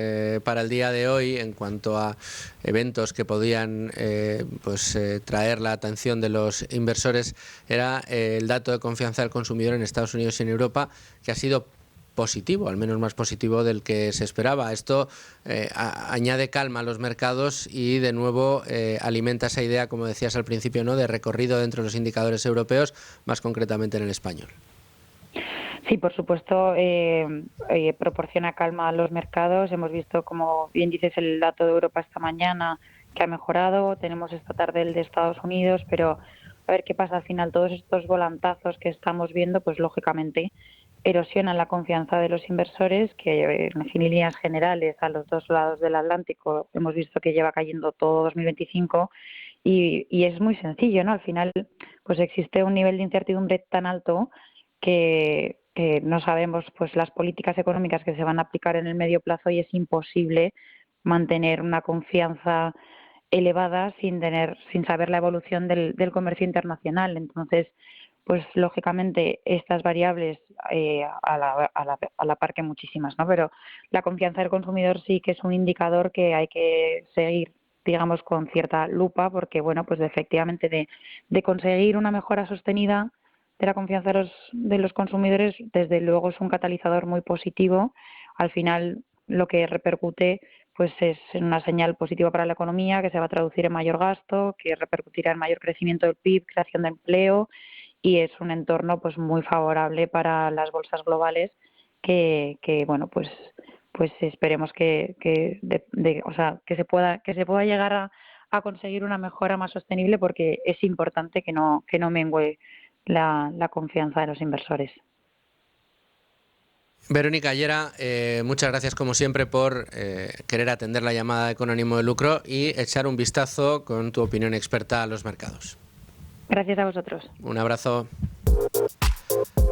para el día de hoy en cuanto a eventos que podían traer la atención de los inversores era el dato de confianza del consumidor en Estados Unidos y en Europa, que ha sido positivo, al menos más positivo del que se esperaba. Esto añade calma a los mercados y de nuevo alimenta esa idea, como decías al principio, ¿no?, de recorrido dentro de los indicadores europeos, más concretamente en el español. Sí, por supuesto, proporciona calma a los mercados. Hemos visto, como bien dices, el dato de Europa esta mañana que ha mejorado. Tenemos esta tarde el de Estados Unidos, pero a ver qué pasa al final. Todos estos volantazos que estamos viendo, pues lógicamente erosionan la confianza de los inversores, que en líneas generales a los dos lados del Atlántico hemos visto que lleva cayendo todo 2025 y es muy sencillo, ¿no? Al final pues existe un nivel de incertidumbre tan alto que no sabemos pues las políticas económicas que se van a aplicar en el medio plazo y es imposible mantener una confianza elevada sin saber la evolución del comercio internacional. Entonces, pues lógicamente estas variables, a la par que muchísimas, ¿no? Pero la confianza del consumidor sí que es un indicador que hay que seguir, digamos, con cierta lupa, porque bueno, pues efectivamente de conseguir una mejora sostenida de la confianza de los consumidores, desde luego es un catalizador muy positivo. Al final lo que repercute pues es una señal positiva para la economía, que se va a traducir en mayor gasto, que repercutirá en mayor crecimiento del PIB, creación de empleo, y es un entorno pues muy favorable para las bolsas globales que bueno, pues esperemos que se pueda llegar a conseguir una mejora más sostenible, porque es importante que no mengue la confianza de los inversores. Verónica Llera, muchas gracias como siempre por querer atender la llamada con ánimo de lucro y echar un vistazo con tu opinión experta a los mercados. Gracias a vosotros. Un abrazo.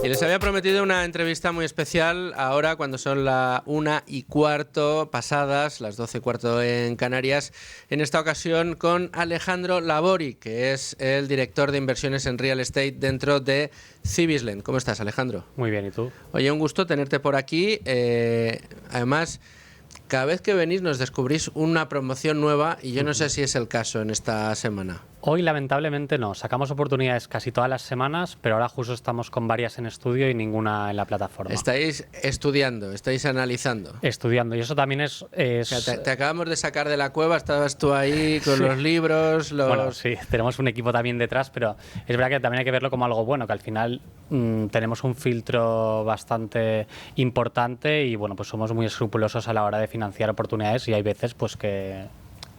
Y les había prometido una entrevista muy especial ahora cuando son las 1:15 pasadas, las 12:15 en Canarias, en esta ocasión con Alejandro Labori, que es el director de inversiones en real estate dentro de Cibislen. ¿Cómo estás, Alejandro? Muy bien, ¿y tú? Oye, un gusto tenerte por aquí. Además, cada vez que venís nos descubrís una promoción nueva y yo no sé si es el caso en esta semana. Hoy lamentablemente no, sacamos oportunidades casi todas las semanas, pero ahora justo estamos con varias en estudio y ninguna en la plataforma. Estáis estudiando, estáis analizando. Estudiando, y eso también es... O sea, te acabamos de sacar de la cueva, estabas tú ahí con los libros, Bueno, sí, tenemos un equipo también detrás, pero es verdad que también hay que verlo como algo bueno, que al final tenemos un filtro bastante importante y bueno, pues somos muy escrupulosos a la hora de financiar oportunidades y hay veces pues que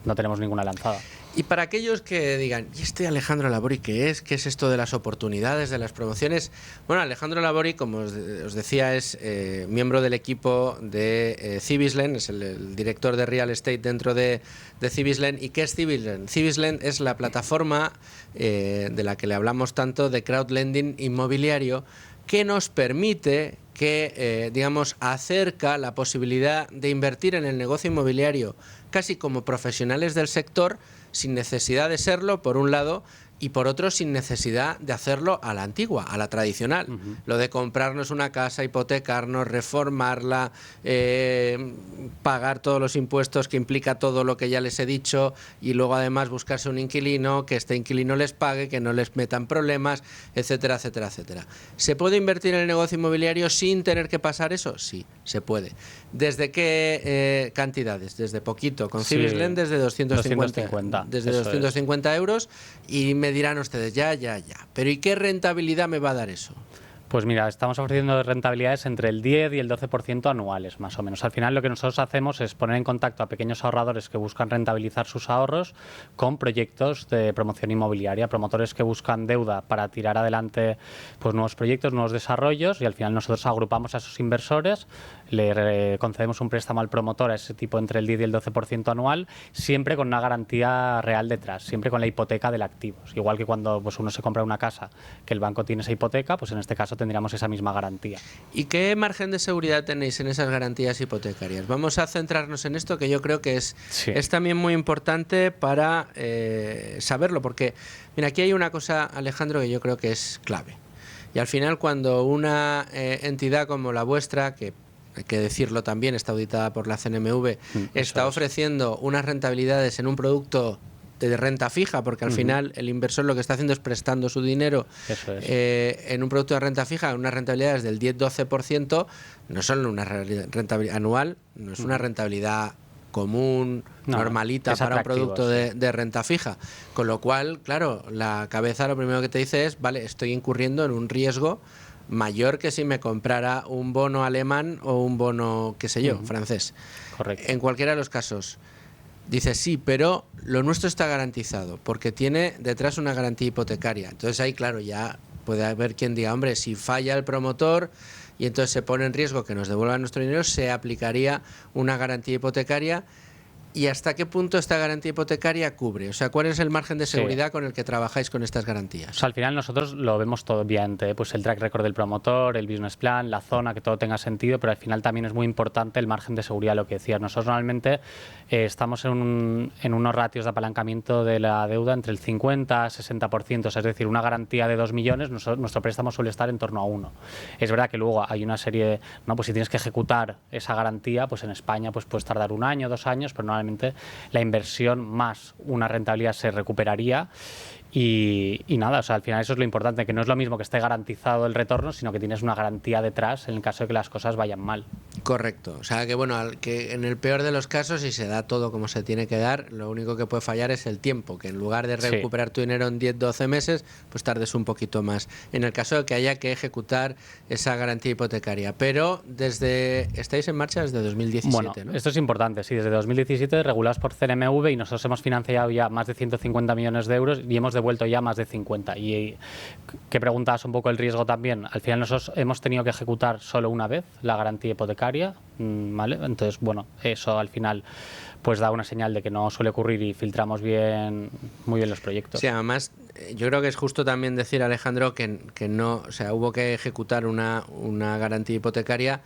no tenemos ninguna lanzada. Y para aquellos que digan, ¿y este Alejandro Labori qué es? ¿Qué es esto de las oportunidades, de las promociones? Bueno, Alejandro Labori, como os decía, es miembro del equipo de Cibislen, es el director de real estate dentro de Cibislen. ¿Y qué es Cibislen? Cibislen es la plataforma de la que le hablamos tanto de crowdlending inmobiliario, que nos permite que, digamos, acerca la posibilidad de invertir en el negocio inmobiliario casi como profesionales del sector, sin necesidad de serlo, por un lado, y por otro, sin necesidad de hacerlo a la antigua, a la tradicional. Lo de comprarnos una casa, hipotecarnos, reformarla, pagar todos los impuestos que implica todo lo que ya les he dicho, y luego además buscarse un inquilino, que este inquilino les pague, que no les metan problemas, etcétera, etcétera, etcétera. ¿Se puede invertir en el negocio inmobiliario sin tener que pasar eso? Sí, se puede. ¿Desde qué cantidades? Desde poquito. Con Cibislen desde 250. Desde 250 euros, y me dirán ustedes, ya. Pero ¿y qué rentabilidad me va a dar eso? Pues mira, estamos ofreciendo rentabilidades entre el 10 y el 12% anuales, más o menos. Al final lo que nosotros hacemos es poner en contacto a pequeños ahorradores que buscan rentabilizar sus ahorros con proyectos de promoción inmobiliaria, promotores que buscan deuda para tirar adelante pues nuevos proyectos, nuevos desarrollos, y al final nosotros agrupamos a esos inversores, le concedemos un préstamo al promotor a ese tipo entre el 10 y el 12% anual, siempre con una garantía real detrás, siempre con la hipoteca del activo. Igual que cuando pues uno se compra una casa, que el banco tiene esa hipoteca, pues en este caso tendríamos esa misma garantía. ¿Y qué margen de seguridad tenéis en esas garantías hipotecarias? Vamos a centrarnos en esto, que yo creo que es también muy importante para saberlo, porque mira, aquí hay una cosa, Alejandro, que yo creo que es clave. Y al final, cuando una entidad como la vuestra, que hay que decirlo también, está auditada por la CNMV, está ofreciendo unas rentabilidades en un producto de renta fija, porque al final el inversor lo que está haciendo es prestando su dinero en un producto de renta fija, unas rentabilidades del 10-12%, no son una rentabilidad anual, no es una rentabilidad común, normalita para un producto de renta fija. Con lo cual, claro, la cabeza lo primero que te dice es, vale, estoy incurriendo en un riesgo mayor que si me comprara un bono alemán o un bono, qué sé yo, francés. Correcto. En cualquiera de los casos, dice sí, pero lo nuestro está garantizado porque tiene detrás una garantía hipotecaria. Entonces ahí, claro, ya puede haber quien diga, hombre, si falla el promotor y entonces se pone en riesgo que nos devuelvan nuestro dinero, se aplicaría una garantía hipotecaria. ¿Y hasta qué punto esta garantía hipotecaria cubre? O sea, ¿cuál es el margen de seguridad con el que trabajáis con estas garantías? O sea, al final nosotros lo vemos todo obviamente, pues el track record del promotor, el business plan, la zona, que todo tenga sentido, pero al final también es muy importante el margen de seguridad, lo que decías. Nosotros normalmente estamos en unos ratios de apalancamiento de la deuda entre el 50 a 60%, o sea, es decir, una garantía de 2 millones, nuestro préstamo suele estar en torno a 1. Es verdad que luego hay una serie, ¿no? Pues si tienes que ejecutar esa garantía, pues en España pues puedes tardar 1 año, 2 años, pero normalmente la inversión más una rentabilidad se recuperaría. Y nada, o sea, al final eso es lo importante, que no es lo mismo que esté garantizado el retorno, sino que tienes una garantía detrás en el caso de que las cosas vayan mal. Correcto. O sea, que bueno, que en el peor de los casos, si se da todo como se tiene que dar, lo único que puede fallar es el tiempo, que en lugar de recuperar tu dinero en 10-12 meses, pues tardes un poquito más. En el caso de que haya que ejecutar esa garantía hipotecaria. Pero estáis en marcha desde 2017, bueno, ¿no? Esto es importante, sí, desde 2017, regulados por CNMV, y nosotros hemos financiado ya más de 150 millones de euros y hemos devuelto ya más de 50. Y que preguntabas un poco el riesgo también, al final nosotros hemos tenido que ejecutar solo una vez la garantía hipotecaria, ¿vale? Entonces, bueno, eso al final pues da una señal de que no suele ocurrir y filtramos muy bien los proyectos. Sí, además, yo creo que es justo también decir, Alejandro, que no, o sea, hubo que ejecutar una garantía hipotecaria,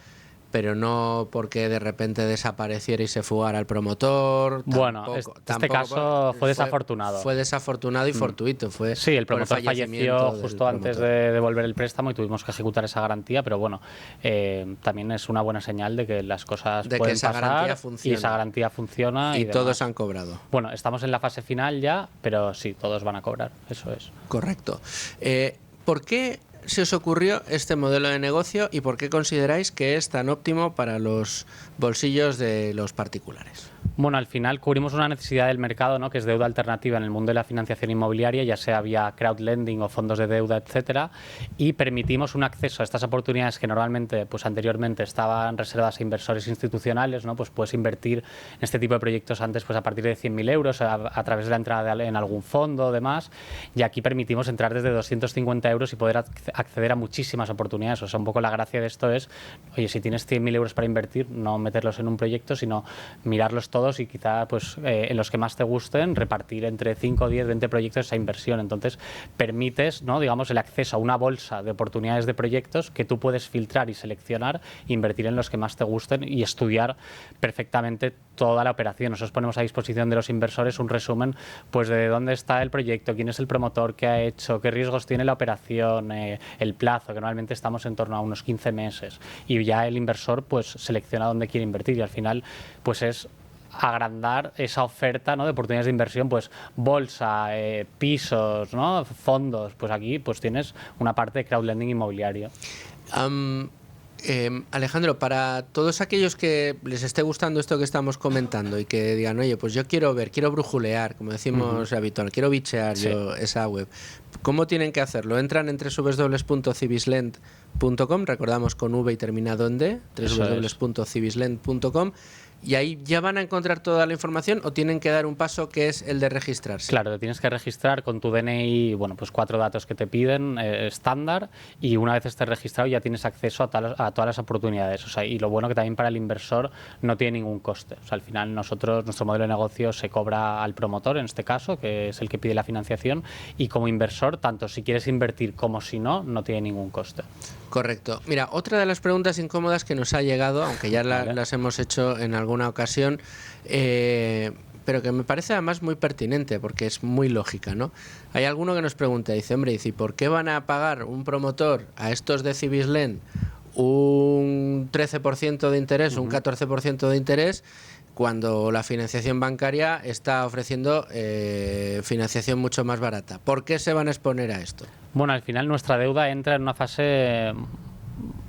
pero no porque de repente desapareciera y se fugara el promotor. Bueno, este caso fue desafortunado. Fue desafortunado y fortuito. Sí, el promotor falleció justo antes de devolver el préstamo y tuvimos que ejecutar esa garantía, pero bueno, también es una buena señal de que las cosas pueden pasar y esa garantía funciona. Y todos han cobrado. Bueno, estamos en la fase final ya, pero sí, todos van a cobrar, eso es. Correcto. ¿Por qué se os ocurrió este modelo de negocio y por qué consideráis que es tan óptimo para los bolsillos de los particulares? Bueno, al final cubrimos una necesidad del mercado, ¿no? Que es deuda alternativa en el mundo de la financiación inmobiliaria, ya sea vía crowdlending o fondos de deuda, etcétera, y permitimos un acceso a estas oportunidades que normalmente, pues anteriormente estaban reservadas a inversores institucionales, ¿no? Pues puedes invertir en este tipo de proyectos antes, pues a partir de 100.000 euros a través de la entrada en algún fondo o demás, y aquí permitimos entrar desde 250 euros y poder acceder a muchísimas oportunidades. O sea, un poco la gracia de esto es, oye, si tienes 100.000 euros para invertir, no meterlos en un proyecto, sino mirarlos todos y quizá pues en los que más te gusten repartir entre 5, 10, 20 proyectos esa inversión. Entonces permites, ¿no? digamos, el acceso a una bolsa de oportunidades de proyectos que tú puedes filtrar y seleccionar, invertir en los que más te gusten y estudiar perfectamente toda la operación. Nosotros ponemos a disposición de los inversores un resumen pues de dónde está el proyecto, quién es el promotor, qué ha hecho, qué riesgos tiene la operación, el plazo, que normalmente estamos en torno a unos 15 meses, y ya el inversor pues selecciona dónde quiere invertir, y al final pues es agrandar esa oferta, ¿no? de oportunidades de inversión, pues bolsa, pisos, ¿no? fondos, pues aquí pues tienes una parte de crowdlending inmobiliario. Alejandro, para todos aquellos que les esté gustando esto que estamos comentando y que digan, oye, pues yo quiero brujulear, como decimos habitual, quiero bichear yo esa web, ¿cómo tienen que hacerlo? Entran en www.cibislend.com, recordamos con V y terminado en D, www.cibislend.com, y ahí ya van a encontrar toda la información, o tienen que dar un paso que es el de registrarse. Claro, te tienes que registrar con tu DNI, bueno, pues 4 datos que te piden estándar, y una vez estés registrado ya tienes acceso a todas las oportunidades. O sea, y lo bueno que también para el inversor no tiene ningún coste. O sea, al final nuestro modelo de negocio se cobra al promotor, en este caso, que es el que pide la financiación, y como inversor, tanto si quieres invertir como si no, no tiene ningún coste. Correcto. Mira, otra de las preguntas incómodas que nos ha llegado, aunque ya las hemos hecho en alguna ocasión, pero que me parece además muy pertinente porque es muy lógica, ¿no? Hay alguno que nos pregunta, dice, ¿y por qué van a pagar un promotor a estos de Cibislend un 13% de interés, un 14% de interés, cuando la financiación bancaria está ofreciendo financiación mucho más barata? ¿Por qué se van a exponer a esto? Bueno, al final nuestra deuda entra en una fase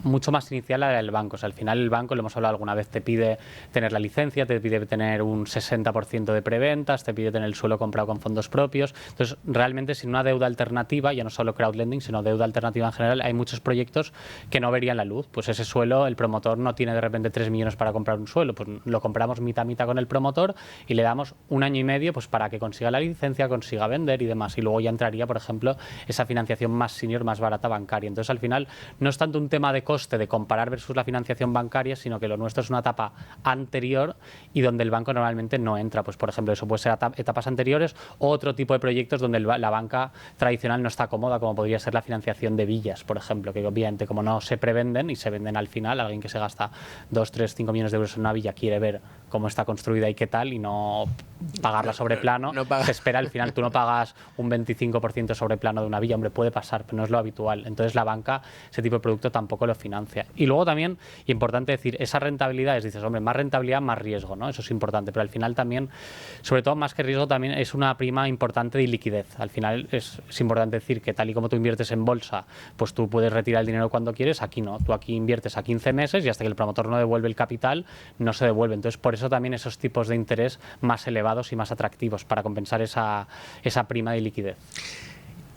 mucho más inicial a la del banco. O sea, al final el banco, lo hemos hablado alguna vez, te pide tener la licencia, te pide tener un 60% de preventas, te pide tener el suelo comprado con fondos propios. Entonces, realmente sin una deuda alternativa, ya no solo crowdlending, sino deuda alternativa en general, hay muchos proyectos que no verían la luz. Pues ese suelo, el promotor no tiene de repente 3 millones para comprar un suelo, pues lo compramos mitad a mitad con el promotor y le damos 1 año y medio pues para que consiga la licencia, consiga vender y demás. Y luego ya entraría, por ejemplo, esa financiación más senior, más barata bancaria. Entonces, al final, no es tanto un tema de coste coste de comparar versus la financiación bancaria, sino que lo nuestro es una etapa anterior y donde el banco normalmente no entra. Pues, por ejemplo, eso puede ser etapas anteriores o otro tipo de proyectos donde la banca tradicional no está cómoda, como podría ser la financiación de villas, por ejemplo, que obviamente como no se prevenden y se venden al final, alguien que se gasta 2, 3, 5 millones de euros en una villa quiere ver cómo está construida y qué tal, y no pagarla sobre plano, se espera al final, tú no pagas un 25% sobre plano de una villa, hombre, puede pasar, pero no es lo habitual. Entonces la banca ese tipo de producto tampoco lo financia. Y luego también, importante decir, esa rentabilidad es, dices, hombre, más rentabilidad, más riesgo, ¿no? Eso es importante, pero al final también, sobre todo más que riesgo, también es una prima importante de liquidez. Al final es importante decir que tal y como tú inviertes en bolsa, pues tú puedes retirar el dinero cuando quieres, aquí no. Tú aquí inviertes a 15 meses y hasta que el promotor no devuelve el capital, no se devuelve. Entonces, por eso también esos tipos de interés más elevados y más atractivos para compensar esa prima de liquidez.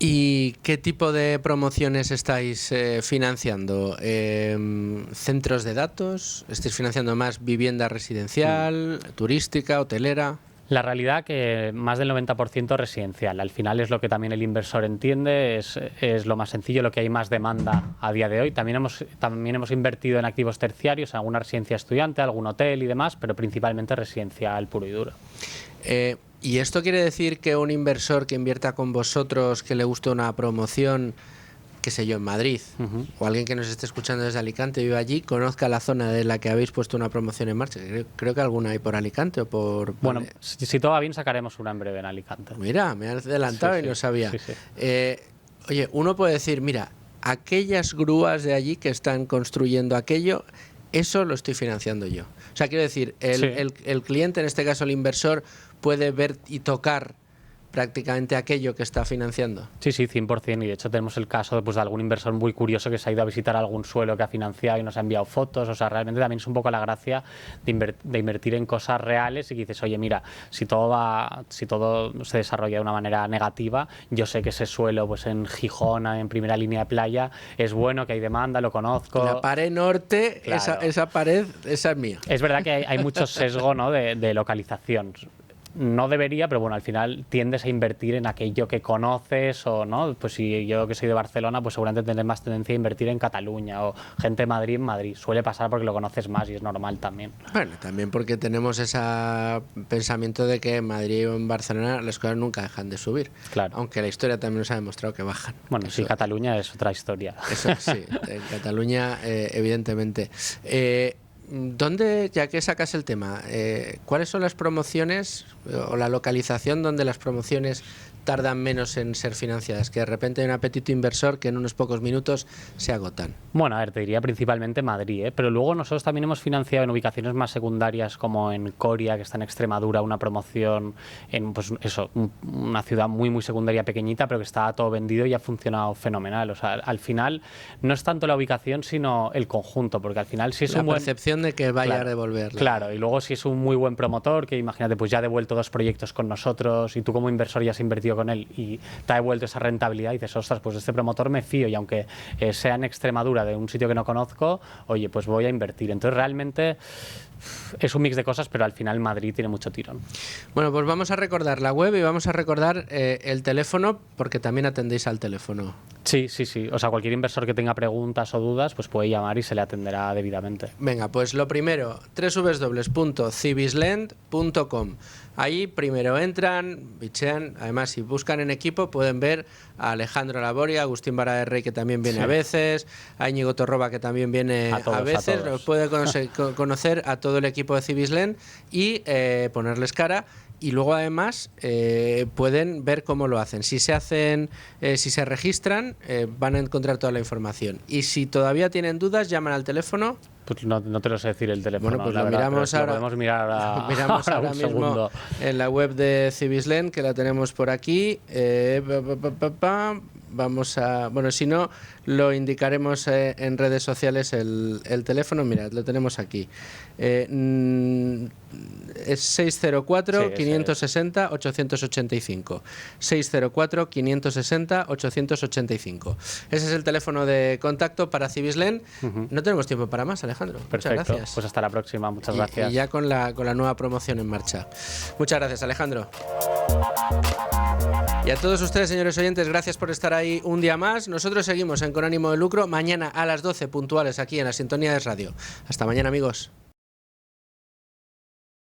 ¿Y qué tipo de promociones estáis financiando? ¿Centros de datos? ¿Estáis financiando más vivienda residencial, turística, hotelera? La realidad que más del 90% residencial. Al final es lo que también el inversor entiende, es lo más sencillo, lo que hay más demanda a día de hoy. También hemos invertido en activos terciarios, en alguna residencia estudiante, algún hotel y demás, pero principalmente residencial puro y duro. ¿Y esto quiere decir que un inversor que invierta con vosotros, que le guste una promoción, qué sé yo, en Madrid, o alguien que nos esté escuchando desde Alicante, vive allí, conozca la zona de la que habéis puesto una promoción en marcha? Creo que alguna hay por Alicante o por... Bueno, si todo va bien sacaremos una en breve en Alicante. Mira, me has adelantado y no sabía. Sí. Oye, uno puede decir, mira, aquellas grúas de allí que están construyendo aquello, eso lo estoy financiando yo. O sea, quiero decir, el cliente, en este caso el inversor, puede ver y tocar prácticamente aquello que está financiando. Sí, 100%. Y de hecho tenemos el caso de algún inversor muy curioso que se ha ido a visitar algún suelo que ha financiado y nos ha enviado fotos. O sea, realmente también es un poco la gracia de invertir en cosas reales y que dices, oye, mira, si todo se desarrolla de una manera negativa, yo sé que ese suelo pues en Gijón, en primera línea de playa, es bueno, que hay demanda, lo conozco. La pared norte, claro. esa pared, esa es mía. Es verdad que hay mucho sesgo, ¿no?, de localización. No debería, pero bueno, al final tiendes a invertir en aquello que conoces o no. Pues si yo que soy de Barcelona, pues seguramente tendré más tendencia a invertir en Cataluña, o gente de Madrid en Madrid. Suele pasar porque lo conoces más y es normal también. Bueno, también porque tenemos ese pensamiento de que en Madrid o en Barcelona las cosas nunca dejan de subir. Claro. Aunque la historia también nos ha demostrado que bajan. Bueno, eso, sí, Cataluña es otra historia. Eso sí, en Cataluña evidentemente. ¿Dónde, ya que sacas el tema, cuáles son las promociones o la localización donde las promociones tardan menos en ser financiadas? Que de repente hay un apetito inversor que en unos pocos minutos se agotan. Bueno, a ver, te diría principalmente Madrid, pero luego nosotros también hemos financiado en ubicaciones más secundarias como en Coria, que está en Extremadura, una promoción en pues eso, una ciudad muy muy secundaria, pequeñita, pero que está todo vendido y ha funcionado fenomenal. O sea, al final no es tanto la ubicación sino el conjunto, porque al final si es la percepción de que vaya a devolverla. Claro, y luego si es un muy buen promotor, que imagínate, pues ya ha devuelto 2 proyectos con nosotros y tú como inversor ya has invertido con él y te ha devuelto esa rentabilidad y dices, ostras, pues de este promotor me fío, y aunque sea en Extremadura, de un sitio que no conozco, oye, pues voy a invertir. Entonces realmente es un mix de cosas, pero al final Madrid tiene mucho tirón. Bueno, pues vamos a recordar la web y vamos a recordar el teléfono, porque también atendéis al teléfono. Sí. O sea, cualquier inversor que tenga preguntas o dudas, pues puede llamar y se le atenderá debidamente. Venga, pues lo primero, www.cibislend.com. Ahí primero entran, bichean, además si buscan en equipo pueden ver a Alejandro Laboria, a Agustín Vara de Rey, que también viene a veces, a Íñigo Torroba, que también viene a veces. Los puede conocer a todo el equipo de Cibislend y ponerles cara. Y luego además pueden ver cómo lo hacen. Si se registran, van a encontrar toda la información. Y si todavía tienen dudas, llaman al teléfono. Pues no te lo sé decir el teléfono. Bueno, pues lo miramos ahora. Lo podemos mirar ahora mismo segundo. En la web de Cibislend, que la tenemos por aquí. Vamos a... Bueno, si no, lo indicaremos en redes sociales el teléfono. Mira, lo tenemos aquí. Es 604-560-885. 604-560-885. Ese es el teléfono de contacto para Cibislend. No tenemos tiempo para más, Alejandro. Perfecto. Muchas gracias. Pues hasta la próxima. Muchas gracias. Y ya con la nueva promoción en marcha. Muchas gracias, Alejandro. Y a todos ustedes, señores oyentes, gracias por estar ahí un día más. Nosotros seguimos en Con Ánimo de Lucro, mañana a las 12 puntuales aquí en la sintonía de radio. Hasta mañana, amigos.